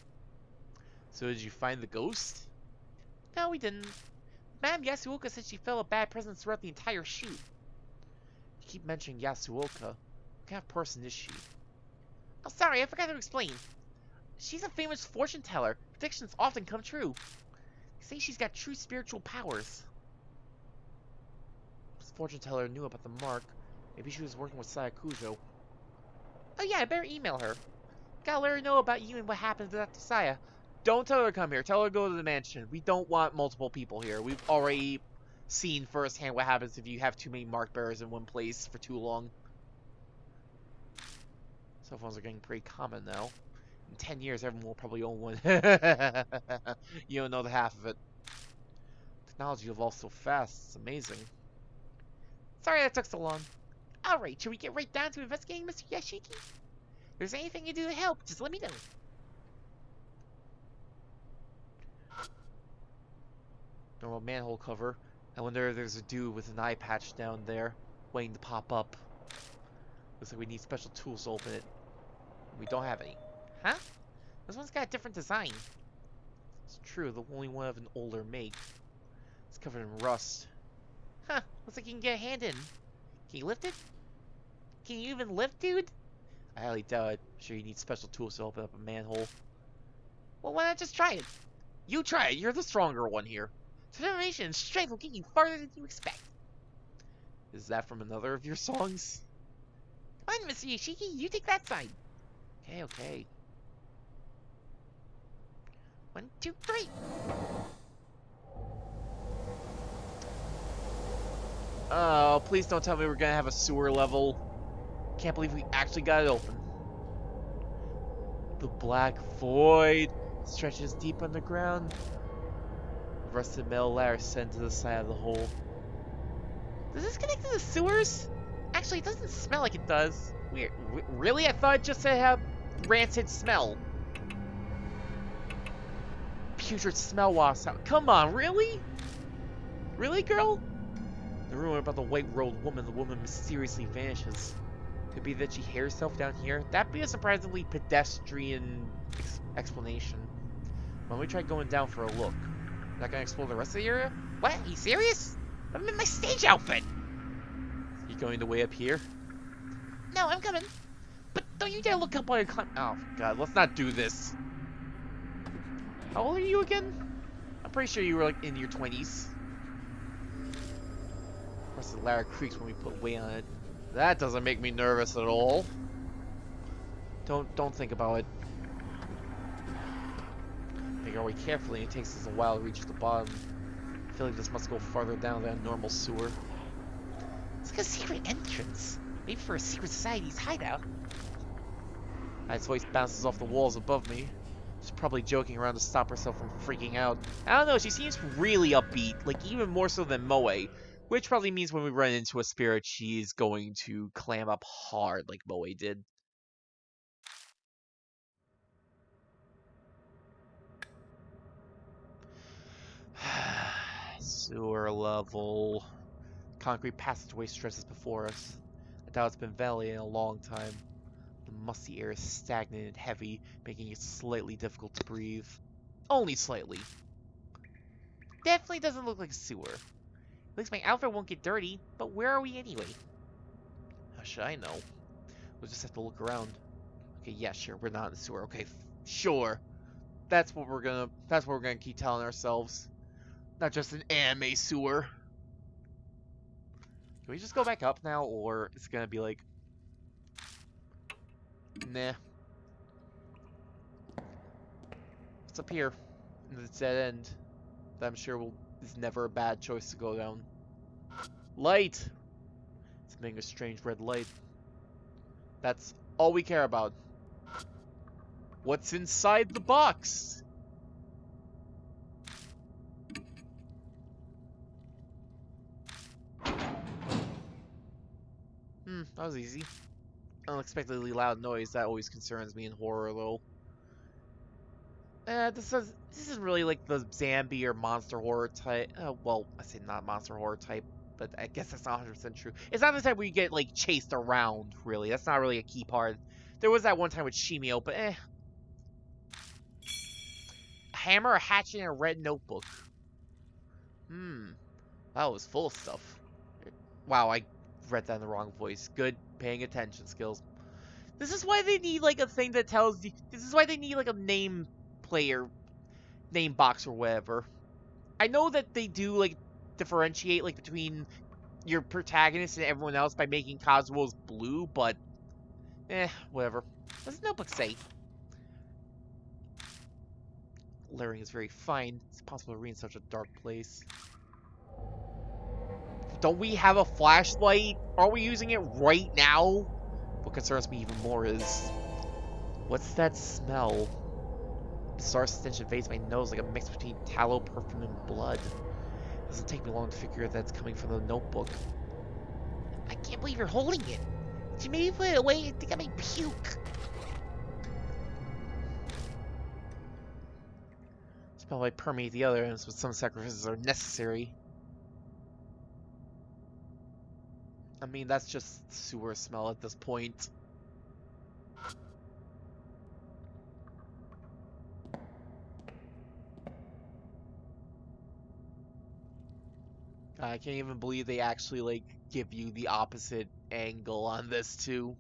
So did you find the ghost? No, we didn't. Madame Yasuoka said she felt a bad presence throughout the entire shoot. You keep mentioning Yasuoka. What kind of person is she? Oh, sorry, I forgot to explain. She's a famous fortune teller. Predictions often come true. They say she's got true spiritual powers. This fortune teller knew about the mark. Maybe she was working with Saya Kujou. Oh yeah, I better email her. Gotta let her know about you and what happened to Dr. Saya. Don't tell her to come here. Tell her to go to the mansion. We don't want multiple people here. We've already seen firsthand what happens if you have too many mark bearers in one place for too long. Cell phones are getting pretty common now. In 10 years, everyone will probably own one. You don't know the half of it. Technology evolves so fast. It's amazing. Sorry that took so long. Alright, should we get right down to investigating, Mr. Yashiki? If there's anything you do to help, just let me know. Normal manhole cover. I wonder if there's a dude with an eye patch down there waiting to pop up. Looks like we need special tools to open it. We don't have any. Huh? This one's got a different design. It's true, the only one of an older make. It's covered in rust. Huh, looks like you can get a hand in. Can you lift it? Can you even lift, dude? I highly doubt it. I'm sure you need special tools to open up a manhole. Well, why not just try it? You try it, you're the stronger one here. Determination and strength will get you farther than you expect. Is that from another of your songs? Come on, Mr. Yoshiki, you take that side. Okay, okay. 1, 2, 3. Oh, please don't tell me we're gonna have a sewer level. Can't believe we actually got it open. The black void stretches deep underground. The rusted metal ladder sent to the side of the hole. Does this connect to the sewers? Actually, it doesn't smell like it does. Weird. Really? I thought it just said have rancid smell. Putrid smell wafts out. Come on, really? Really, girl? The rumor about the white-robed woman, the woman mysteriously vanishes. Could be that she hid herself down here. That'd be a surprisingly pedestrian explanation. Why don't we try going down for a look? Not gonna explore the rest of the area? What? Are you serious? I'm in my stage outfit. You going the way up here? No, I'm coming. But don't you dare look up while you're climbing. Oh, God, let's not do this. How old are you again? I'm pretty sure you were, like, in your 20s. Of course, the ladder creaks when we put weight on it. That doesn't make me nervous at all. Don't think about it. Make our way carefully. It takes us a while to reach the bottom. I feel like this must go farther down than a normal sewer. It's like a secret entrance. Maybe for a secret society's hideout. I's voice bounces off the walls above me. She's probably joking around to stop herself from freaking out. I don't know, she seems really upbeat, like even more so than Moe. Which probably means when we run into a spirit, she's going to clam up hard like Moe did. Sewer level. Concrete passageway stretches before us. I doubt it's been ventilated in a long time. The musty air is stagnant and heavy, making it slightly difficult to breathe. Only slightly. Definitely doesn't look like a sewer. At least my outfit won't get dirty, but where are we anyway? How should I know? We'll just have to look around. Okay, yeah, sure, we're not in the sewer. Okay, sure. That's what we're gonna keep telling ourselves. Not just an anime sewer. Can we just go back up now, or it's gonna be like, nah. What's up here? It's dead end. That I'm sure is never a bad choice to go down. Light! It's making a strange red light. That's all we care about. What's inside the box? That was easy. Unexpectedly loud noise, that always concerns me in horror, though. This isn't really like the zombie or monster horror type. Well, I say not monster horror type, but I guess that's not 100% true. It's not the type where you get, like, chased around, really. That's not really a key part. There was that one time with Shimio, but eh. A hammer, a hatchet, and a red notebook. That was full of stuff. Wow, I read that in the wrong voice. Good paying attention skills. This is why they need, like, a thing that tells you... This is why they need, like, a name player, name box or whatever. I know that they do, like, differentiate, like, between your protagonist and everyone else by making Kazuo's blue, but... whatever. What does the notebook say? Lettering is very fine. It's impossible to read in such a dark place. Don't we have a flashlight? Are we using it right now? What concerns me even more is... What's that smell? Bizarre stench invades my nose like a mix between tallow, perfume, and blood. It doesn't take me long to figure that it's coming from the notebook. I can't believe you're holding it. Did you maybe put it away? I think I may puke. Smell might permeate the other ends, but some sacrifices are necessary. I mean, that's just sewer smell at this point. I can't even believe they actually, like, give you the opposite angle on this, too.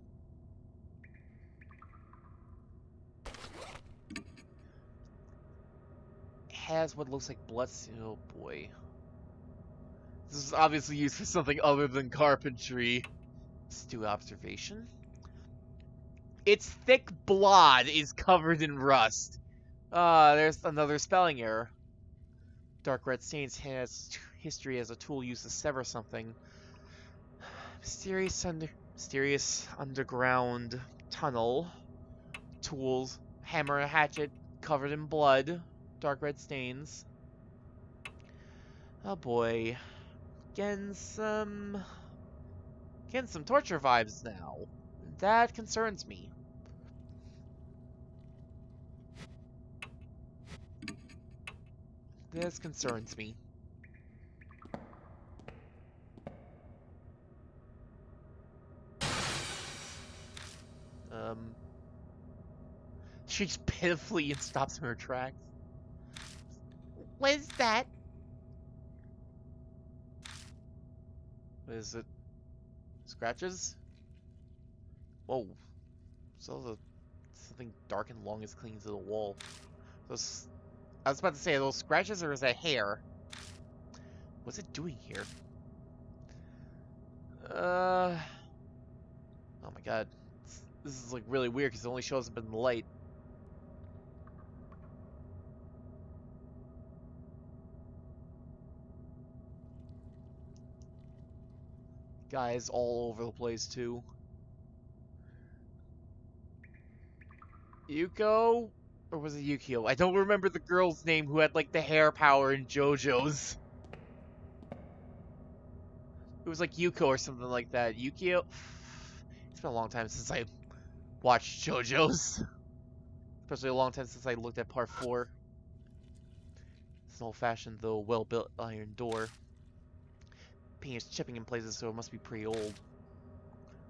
It has what looks like blood. Oh, boy. This is obviously used for something other than carpentry. Let's do observation. Its thick blood is covered in rust. There's another spelling error. Dark red stains has history as a tool used to sever something. Mysterious underground tunnel. Tools. Hammer and hatchet covered in blood. Dark red stains. Oh boy. Getting some torture vibes now. That concerns me. This concerns me. Shrieks pitifully and stops in her tracks. What is that? What is it? Scratches? Whoa. So something dark and long is clinging to the wall. Those, I was about to say, those scratches or is that hair? What's it doing here? Oh my god. This is like really weird because it only shows up in the light. Guys all over the place too. Yuko? Or was it Yukio? I don't remember the girl's name who had like the hair power in JoJo's. It was like Yuko or something like that. Yukio? It's been a long time since I watched JoJo's. Especially a long time since I looked at part 4. It's an old-fashioned though well-built iron door. Paint is chipping in places so it must be pretty old.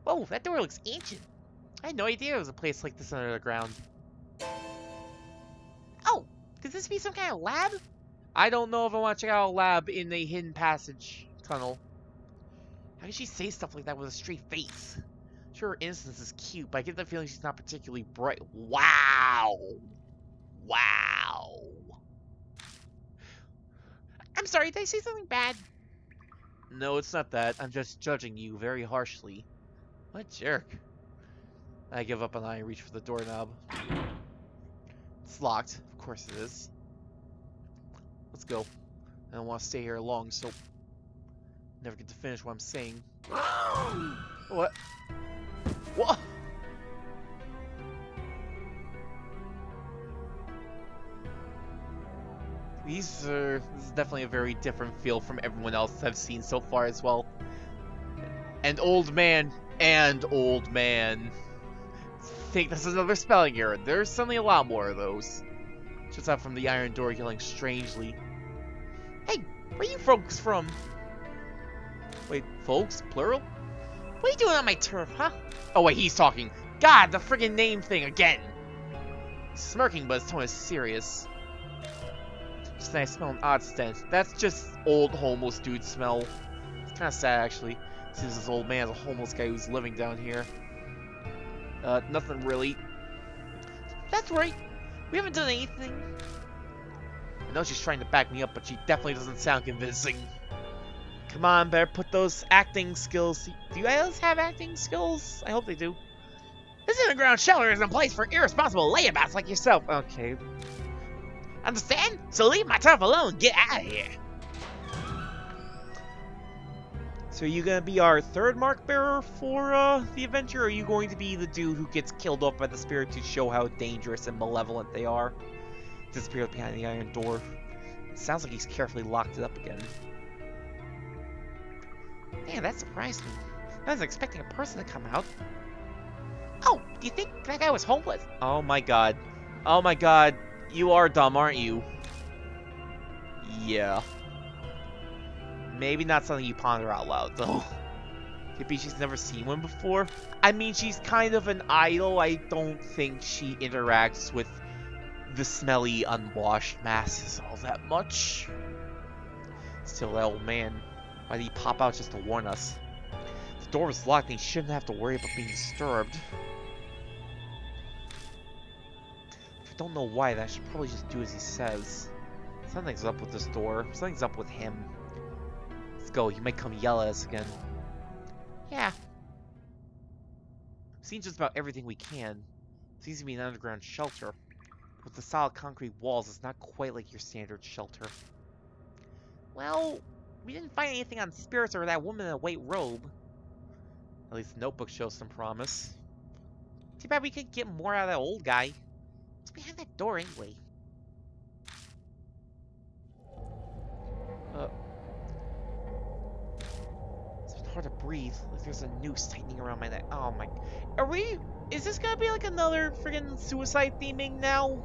Whoa, that door looks ancient. I had no idea there was a place like this under the ground. Oh, could this be some kind of lab? I don't know if I want to check out a lab in a hidden passage tunnel. How can she say stuff like that with a straight face? Sure, her innocence is cute, but I get the feeling she's not particularly bright. Wow! Wow! I'm sorry, did I say something bad? No, it's not that. I'm just judging you very harshly. What a jerk. I give up on I and reach for the doorknob. It's locked. Of course it is. Let's go. I don't want to stay here long, so never get to finish what I'm saying. What? What? This is definitely a very different feel from everyone else I've seen so far as well. And old man. I think that's another spelling error. There's suddenly a lot more of those. Just out from the iron door yelling strangely. Hey, where you folks from? Wait, folks? Plural? What are you doing on my turf, huh? Oh wait, he's talking. God, the friggin' name thing again! He's smirking, but his tone is serious. Just then I smell an odd stench. That's just old homeless dude smell. It's kinda sad actually. Seems this old man is a homeless guy who's living down here. Nothing really. That's right. We haven't done anything. I know she's trying to back me up, but she definitely doesn't sound convincing. Come on, better put those acting skills. Do you guys have acting skills? I hope they do. This underground shelter is a place for irresponsible layabouts like yourself. Okay. Understand? So leave my turf alone and get out of here. So are you gonna be our third mark bearer for the adventure, or are you going to be the dude who gets killed off by the spirit to show how dangerous and malevolent they are? Disappears behind the iron door. It sounds like he's carefully locked it up again. Man, that surprised me. I wasn't expecting a person to come out. Oh, do you think that guy was homeless? Oh my god. Oh my god. You are dumb, aren't you? Yeah. Maybe not something you ponder out loud, though. Maybe she's never seen one before. I mean, she's kind of an idol. I don't think she interacts with the smelly, unwashed masses all that much. Still, that old man. Why did he pop out just to warn us? The door was locked and he shouldn't have to worry about being disturbed. If I don't know why, then I should probably just do as he says. Something's up with this door. Something's up with him. Let's go. He might come yell at us again. Yeah. We've seen just about everything we can. It seems to be an underground shelter. With the solid concrete walls, it's not quite like your standard shelter. Well, we didn't find anything on spirits or that woman in a white robe. At least the notebook shows some promise. Too bad we could get more out of that old guy. What's behind that door anyway? It's been hard to breathe. Like there's a noose tightening around my neck. Oh my. Is this gonna be like another friggin' suicide theming now?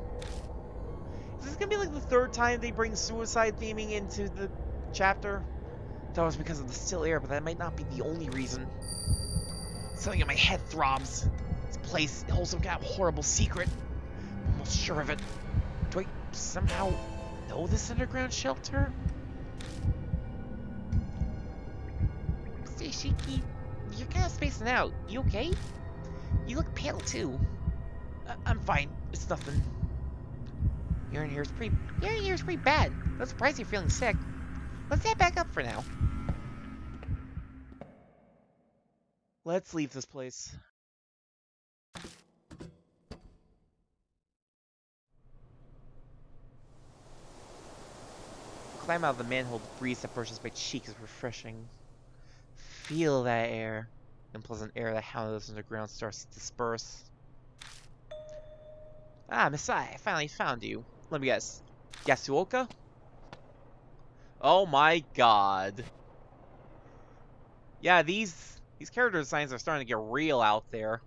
Is this gonna be like the third time they bring suicide theming into the chapter? That was because of the still air, but that might not be the only reason. Something in my head throbs. This place holds some kind of horrible secret. I'm almost sure of it. Do I somehow know this underground shelter? Mr. Ishiki, you're kind of spacing out. You okay? You look pale too. I'm fine. It's nothing. Urine here is pretty bad. No surprise you're feeling sick. Let's head back up for now. Let's leave this place. Climb out of the manhole. The breeze that brushes my cheek is refreshing. Feel that air. Unpleasant air that hounded us underground starts to disperse. Ah, Messiah, I finally found you. Let me guess. Yasuoka? Oh my god. Yeah, these character designs are starting to get real out there.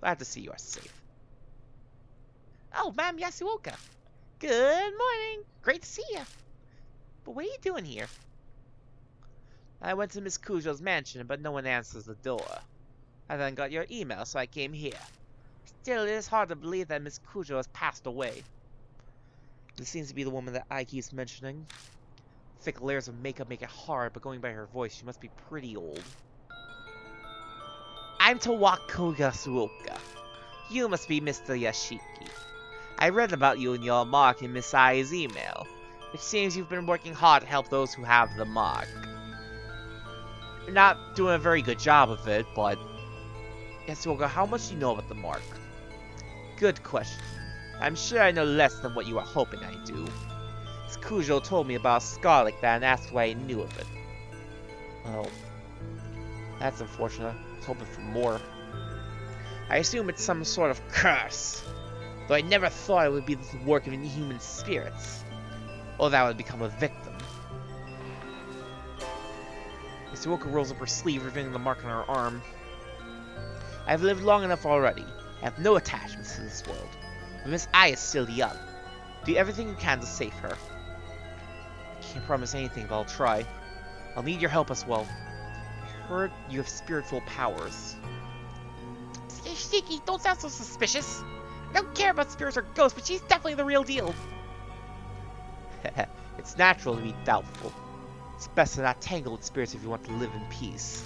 Glad to see you are safe. Oh, Ma'am Yasuoka. Good morning. Great to see you. But what are you doing here? I went to Miss Kujou's mansion, but no one answers the door. I then got your email, so I came here. Still, it is hard to believe that Miss Kujou has passed away. This seems to be the woman that I keeps mentioning. Thick layers of makeup make it hard, but going by her voice, she must be pretty old. I'm Tawako Yasuoka. You must be Mr. Yashiki. I read about you in your mark in Miss Ai's email. It seems you've been working hard to help those who have the mark. You're not doing a very good job of it, but... Yasuoka, how much do you know about the mark? Good question. I'm sure I know less than what you are hoping I do. Miss Kujou told me about a scar like that and asked why I knew of it. Oh. That's unfortunate. I was hoping for more. I assume it's some sort of curse. Though I never thought it would be the work of inhuman spirits. Or that I would become a victim. Yasuoka rolls up her sleeve, revealing the mark on her arm. I have lived long enough already. I have no attachments to this world. But Miss Ai is still young. Do everything you can to save her. I can't promise anything, but I'll try. I'll need your help as well. I heard you have spiritual powers. Ishiki, don't sound so suspicious. I don't care about spirits or ghosts, but she's definitely the real deal. It's natural to be doubtful. It's best to not tangle with spirits if you want to live in peace.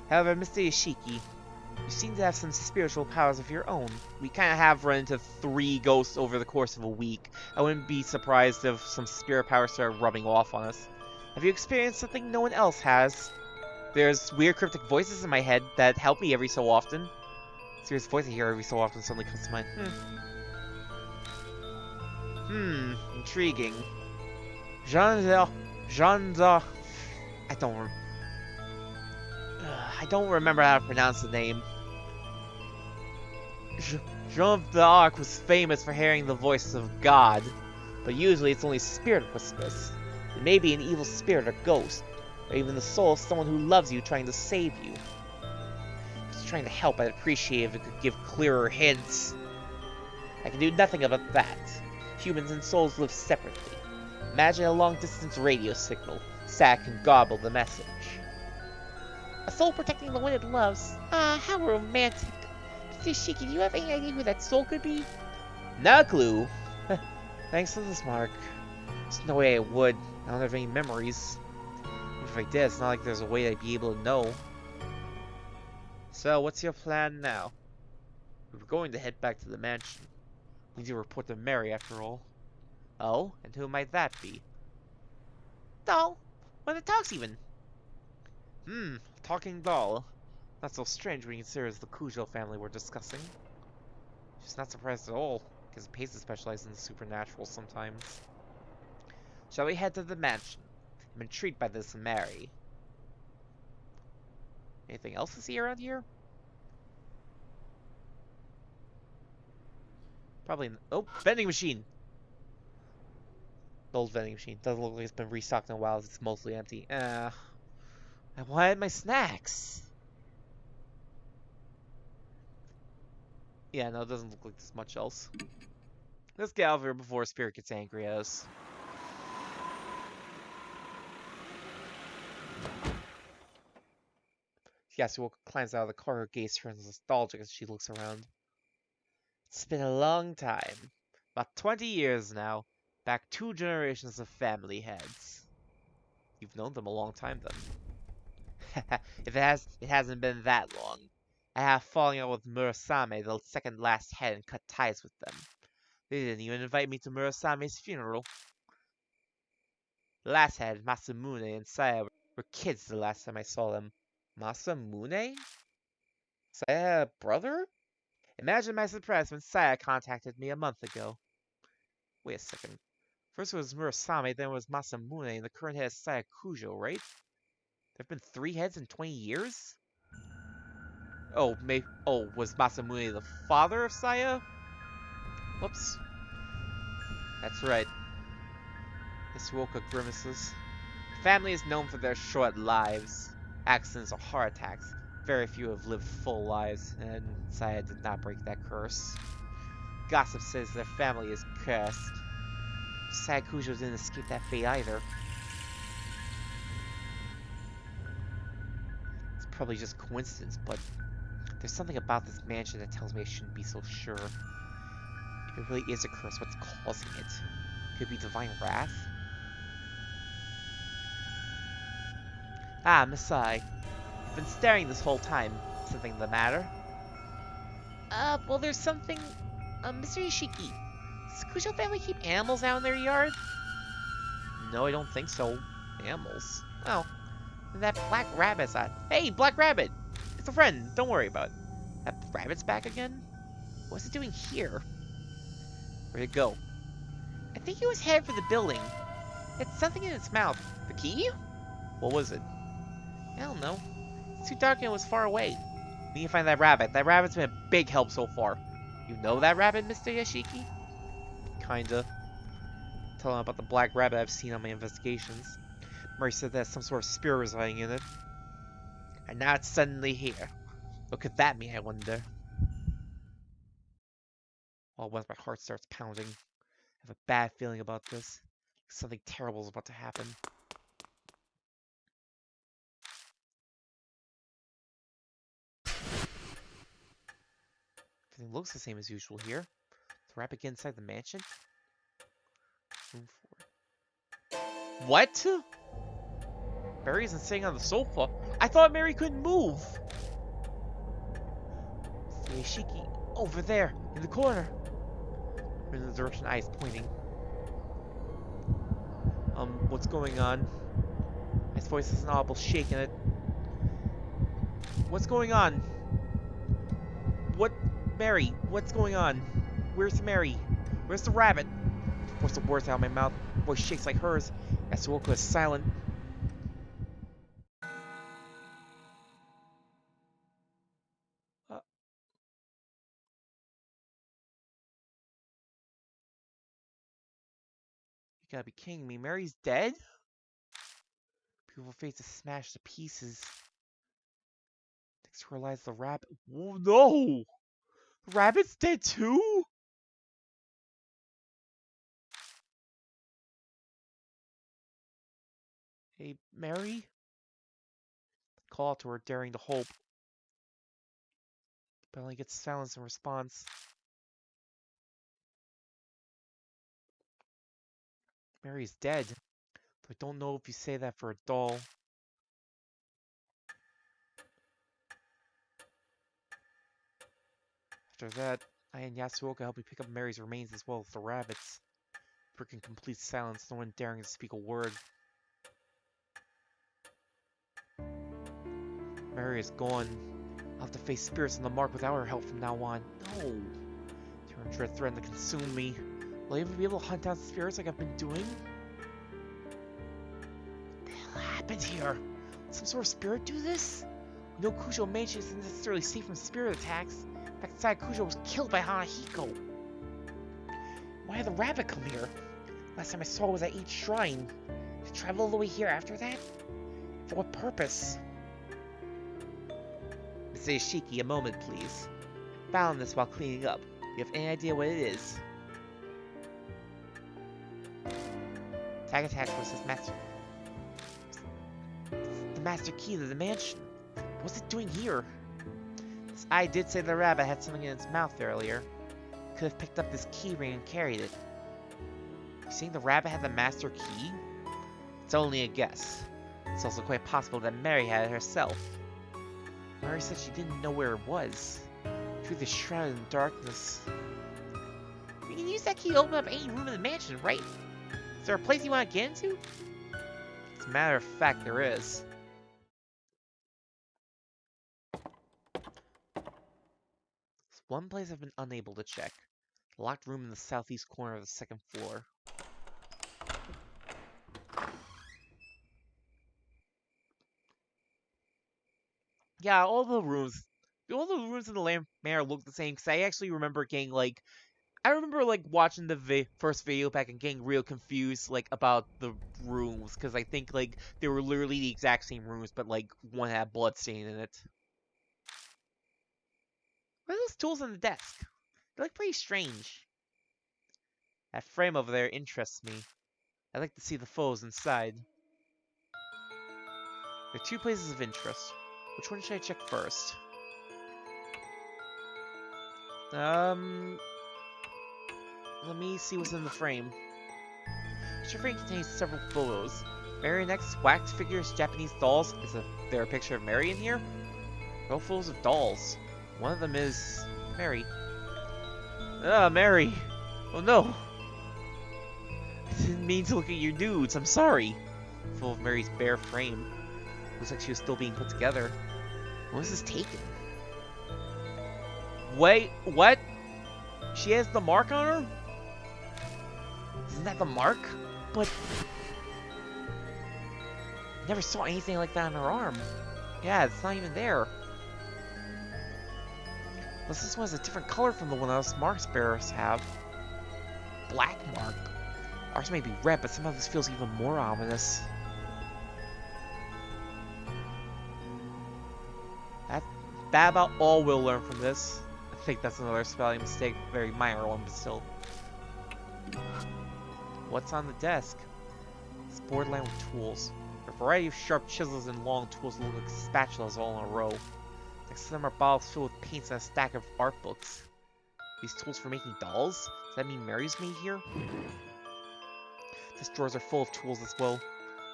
However, Mr. Ishiki, you seem to have some spiritual powers of your own. We kind of have run into 3 ghosts over the course of a week. I wouldn't be surprised if some spirit powers started rubbing off on us. Have you experienced something no one else has? There's weird cryptic voices in my head that help me every so often. Serious voice I hear every so often suddenly comes to mind. Intriguing. Jean I don't remember how to pronounce the name. Jean d'Arc was famous for hearing the voices of God, but usually it's only spirit whispers. It may be an evil spirit or ghost, or even the soul of someone who loves you trying to save you. If it's trying to help, I'd appreciate if it could give clearer hints. I can do nothing about that. Humans and souls live separately. Imagine a long-distance radio signal. Sat can gobble the message. A soul protecting the one it loves. Ah, how romantic. Mr. Ishiki, do you have any idea who that soul could be? No clue. Thanks to this mark. There's no way I would. I don't have any memories. Even if I did, it's not like there's a way I'd be able to know. So, what's your plan now? We were going to head back to the mansion. We need to report to Mary after all. Oh, and who might that be? Doll. One that talks even. Talking doll. Not so strange when you consider it's the Kujou family we're discussing. She's not surprised at all, because it pays to specialize in the supernatural sometimes. Shall we head to the mansion? I'm intrigued by this Mary. Anything else to see around here? Probably. Oh, vending machine! The old vending machine. Doesn't look like it's been restocked in a while. It's mostly empty. I wanted my snacks. Yeah, no, it doesn't look like there's much else. Let's get out of here before Spirit gets angry at us. Yasuoka climbs out of the car, her gaze turns nostalgic as she looks around. It's been a long time. About 20 years now. Back 2 generations of family heads. You've known them a long time then. It hasn't been that long. I have fallen out with Murasame, the second last head, and cut ties with them. They didn't even invite me to Murasame's funeral. The last head, Masamune and Saya, were kids the last time I saw them. Masamune? Saya, brother? Imagine my surprise when Saya contacted me a month ago. Wait a second. First it was Murasame, then it was Masamune, and the current head is Saya Kujou, right? There have been 3 heads in 20 years? Was Masamune the father of Saya? Whoops. That's right. Yasuoka grimaces. The family is known for their short lives. Accidents or heart attacks. Very few have lived full lives, and Saya did not break that curse. Gossip says their family is cursed. Saya Kujou didn't escape that fate either. It's probably just coincidence, but there's something about this mansion that tells me I shouldn't be so sure. If it really is a curse, what's causing it? Could it be divine wrath? Ah, Masai. You've been staring this whole time. Something the matter? Well, there's something. Mr. Yoshiki, does the Kujou family keep animals out in their yard? No, I don't think so. Animals? Well, that black rabbit's on. Hey, Black Rabbit! It's a friend, don't worry about it. That rabbit's back again? What's it doing here? Where'd it go? I think it was headed for the building. It's something in its mouth. The key? What was it? I don't know. It's too dark and it was far away. We need to find that rabbit. That rabbit's been a big help so far. You know that rabbit, Mr. Yoshiki? Kinda. Tell him about the black rabbit I've seen on my investigations. Murray said there's some sort of spirit residing in it. And now it's suddenly here. What could that mean, I wonder? All at once my heart starts pounding. I have a bad feeling about this. Something terrible is about to happen. Everything looks the same as usual here. The rabbit get inside the mansion? Room 4. What? Mary isn't sitting on the sofa. I thought Mary couldn't move. Yoshiki, over there, in the corner. In the direction I is pointing. What's going on? His voice is an audible shake in it. What's going on? What? Mary, what's going on? Where's Mary? Where's the rabbit? I force the words out of my mouth. Voice shakes like hers. Yasuoka is silent. You gotta be kidding me. Mary's dead? Beautiful face is smashed to pieces. Next to her lies the rabbit. Whoa, no! The rabbit's dead too? Hey, Mary? Call out to her, daring to hope. But only gets silence in response. Mary's dead. Though I don't know if you say that for a doll. After that, I and Yasuoka help me pick up Mary's remains as well as the rabbits. We're in complete silence, no one daring to speak a word. Mary is gone. I'll have to face spirits on the mark without her help from now on. No! Terror and dread threaten to consume me. Will I ever be able to hunt down spirits like I've been doing? What the hell happened here? Did some sort of spirit do this? We know Kujou Mansion isn't necessarily safe from spirit attacks. In fact, Saya Kujou was killed by Hanahiko. Why did the rabbit come here? Last time I saw it was at each shrine. Did it travel all the way here after that? For what purpose? Mr. Yoshiki, a moment, please. Found this while cleaning up. Do you have any idea what it is? Tag attack was his master. The master key to the mansion. What's it doing here? I did say the rabbit had something in its mouth earlier. Could have picked up this key ring and carried it. You saying the rabbit had the master key? It's only a guess. It's also quite possible that Mary had it herself. Mary said she didn't know where it was. Truth is shrouded in darkness. You can use that key to open up any room in the mansion, right? Is there a place you want to get into? As a matter of fact, there is. There's one place I've been unable to check. A locked room in the southeast corner of the second floor. Yeah, all the rooms in the manor look the same. Cause I actually remember getting watching the first video back and getting real confused like about the rooms because I think like they were literally the exact same rooms, but like one had blood stain in it. What are those tools on the desk? They look pretty strange. That frame over there interests me. I'd like to see the photos inside. There are two places of interest. Which one should I check first? Let me see what's in the frame. Each frame contains several photos. Marionettes, wax figures, Japanese dolls. Is there a picture of Mary in here? No photos of dolls. One of them is Mary. Ah, Mary! Oh no! I didn't mean to look at your nudes, I'm sorry. Full of Mary's bare frame. Looks like she was still being put together. When was this taken? Wait, what? She has the mark on her? Isn't that the mark? But... I never saw anything like that on her arm. Yeah, it's not even there. Unless this one's a different color from the one us mark bearers have. Black mark. Ours may be red, but somehow this feels even more ominous. That about all we'll learn from this. I think that's another spelling mistake, very minor one, but still. What's on the desk? It's borderline with tools. A variety of sharp chisels and long tools that look like spatulas all in a row. Next to them are bottles filled with paints and a stack of art books. These tools for making dolls? Does that mean Mary's made here? These drawers are full of tools as well.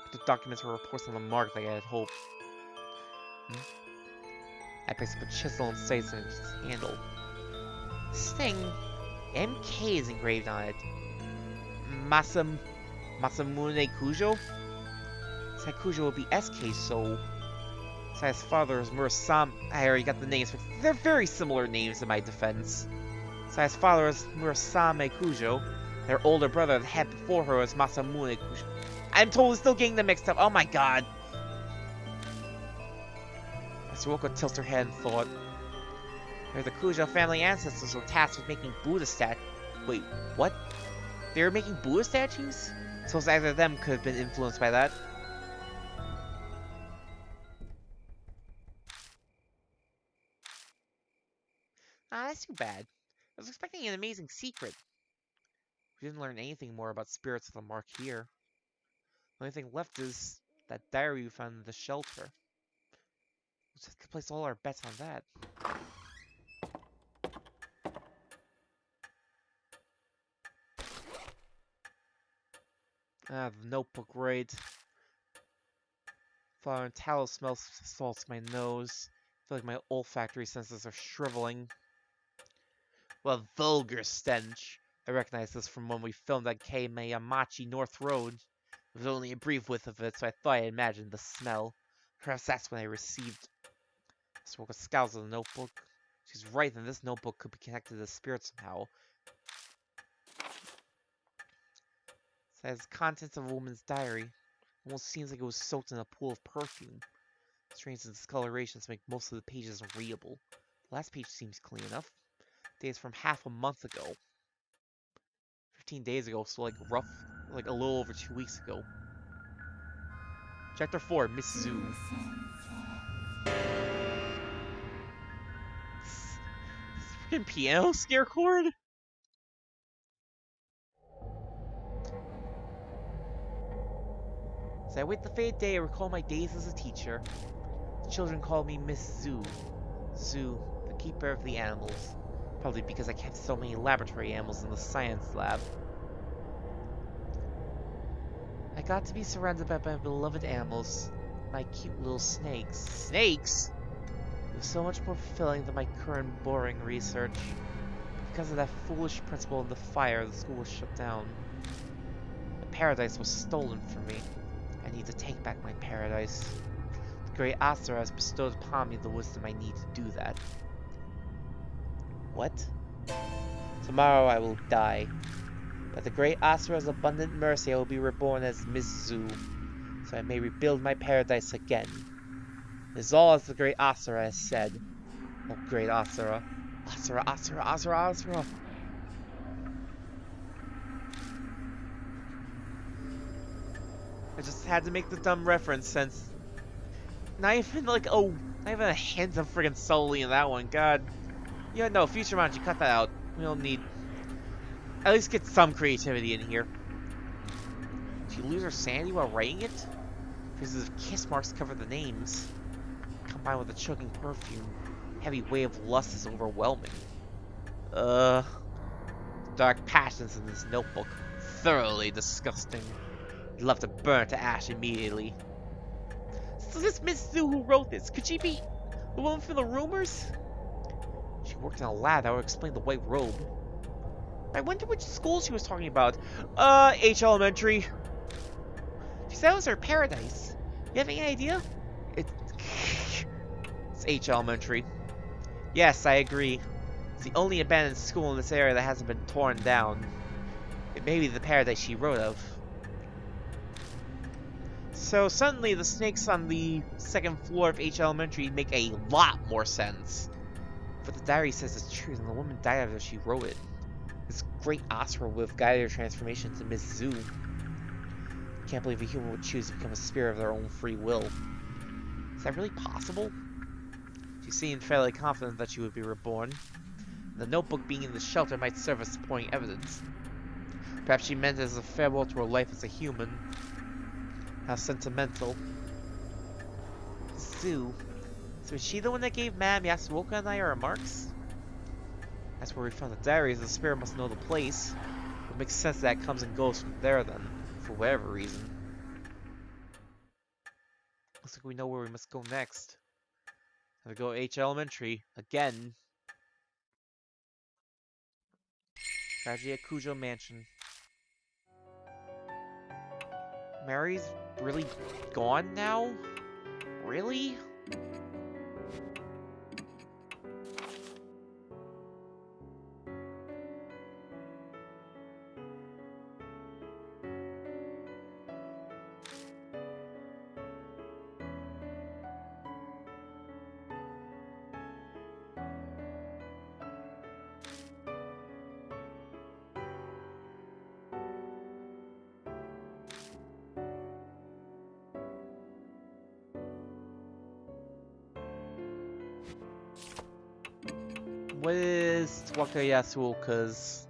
But the documents were reports on the mark like I had hoped. I picked up a chisel and sights and its handle. This thing, MK is engraved on it. Masamune Kujou? Saya Kujou would be SK, so... Saya's father is Murasame... I already got the names, but they're very similar names in my defense. Saya's father is Murasame Kujou. Their older brother, the head before her, is Masamune Kujou. I'm totally still getting them mixed up, oh my god! Suoko tilts her head in thought. The Kujou family ancestors were tasked with making Buddha statues. Wait, what? They were making Buddha statues? So either of them could have been influenced by that. Ah, that's too bad. I was expecting an amazing secret. We didn't learn anything more about spirits of the mark here. The only thing left is that diary we found in the shelter. We'll just have to place all our bets on that. Ah, the notebook, right. Flour and tallow smells salts my nose. I feel like my olfactory senses are shriveling. What a vulgar stench. I recognize this from when we filmed at Yamachi North Road. It was only a brief whiff of it, so I thought I imagined the smell. Perhaps that's when I received... Swoka scowls at the notebook. She's right, then this notebook could be connected to the spirit somehow. It says contents of a woman's diary. Almost seems like it was soaked in a pool of perfume. Strange discolorations make most of the pages unreadable. The last page seems clean enough. Dates from half a month ago. 15 days ago, so like a little over 2 weeks ago. Chapter 4, Miss Zoo. Freaking piano scare chord? As I wait the faded day, I recall my days as a teacher. The children call me Miss Zoo. Zoo, the keeper of the animals. Probably because I kept so many laboratory animals in the science lab. I got to be surrounded by my beloved animals, my cute little snakes. Snakes? It was so much more fulfilling than my current boring research. Because of that foolish principle in the fire, the school was shut down. The paradise was stolen from me. I need to take back my paradise. The great Asura has bestowed upon me the wisdom I need to do that. What? Tomorrow I will die. By the great Asura's abundant mercy, I will be reborn as Miss Zoo, so I may rebuild my paradise again. It is all as the great Asura has said. Oh, great Asura. Asura, Asura, Asura, Asura. I just had to make the dumb reference since not even like, oh, not even a hint of friggin' Sully in that one. God. Yeah, no, future Manji, cut that out. We don't need. At least get some creativity in here. Did she lose her sanity while writing it? Traces of kiss marks cover the names. Combined with the choking perfume, heavy wave of lust is overwhelming. Dark passions in this notebook. Thoroughly disgusting. I'd love to burn to ash immediately. So this Miss Sue who wrote this, could she be the woman from the rumors? She worked in a lab that would explain the white robe. I wonder which school she was talking about. H Elementary. She said it was her paradise. You have any idea? It's H Elementary. Yes, I agree. It's the only abandoned school in this area that hasn't been torn down. It may be the paradise she wrote of. So suddenly the snakes on the second floor of H Elementary make a lot more sense. But the diary says it's true, and the woman died after she wrote it. This great Asura would have guided her transformation to Miss Zoo. Can't believe a human would choose to become a spirit of their own free will. Is that really possible? She seemed fairly confident that she would be reborn. The notebook being in the shelter might serve as supporting evidence. Perhaps she meant it as a farewell to her life as a human. How sentimental. Zoo. So is she the one that gave Madame Yasuoka and I our remarks? That's where we found the diaries. The spirit must know the place. It makes sense that it comes and goes from there then, for whatever reason. Looks like we know where we must go next. Have to go H Elementary again. Saya Kujou Mansion. Mary's really gone now? Really? What is Waka Yasuoka's?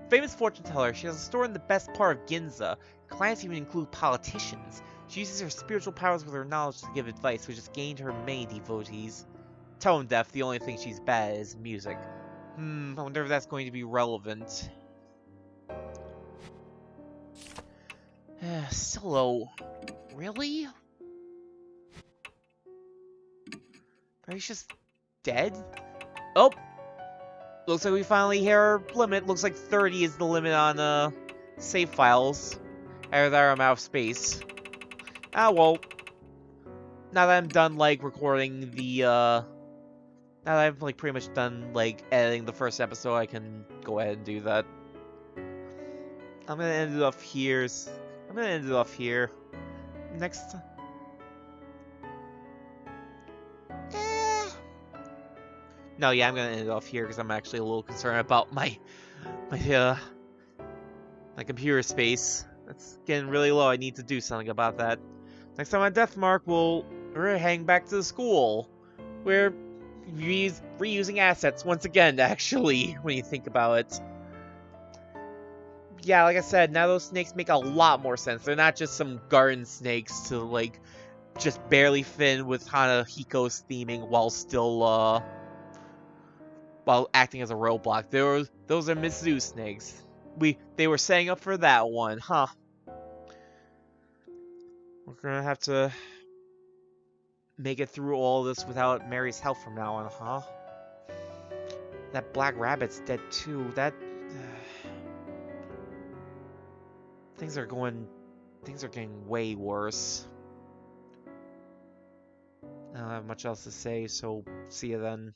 Famous fortune teller, she has a store in the best part of Ginza. Clients even include politicians. She uses her spiritual powers with her knowledge to give advice, which has gained her many devotees. Tone deaf, the only thing she's bad at is music. I wonder if that's going to be relevant. Solo. Really? Mary's just dead? Oh! Looks like we finally hit our limit. Looks like 30 is the limit on save files. Either that or I'm out of space. Ah, well. Now that I'm done, like, recording the, now that I've, like, pretty much done, like, editing the first episode, I can go ahead and do that. I'm gonna end it off here. Next... No, yeah, I'm gonna end it off here, because I'm actually a little concerned about my computer space. That's getting really low. I need to do something about that. Next time on Deathmark, we're heading back to the school. We're reusing assets once again, actually, when you think about it. Yeah, like I said, now those snakes make a lot more sense. They're not just some garden snakes to, like, just barely fit in with Hiko's theming while still while acting as a roadblock. Those are Mizzou snakes. They were setting up for that one, huh? We're gonna have to make it through all this without Mary's help from now on, huh? That black rabbit's dead too. That things are getting way worse. I don't have much else to say, so see you then.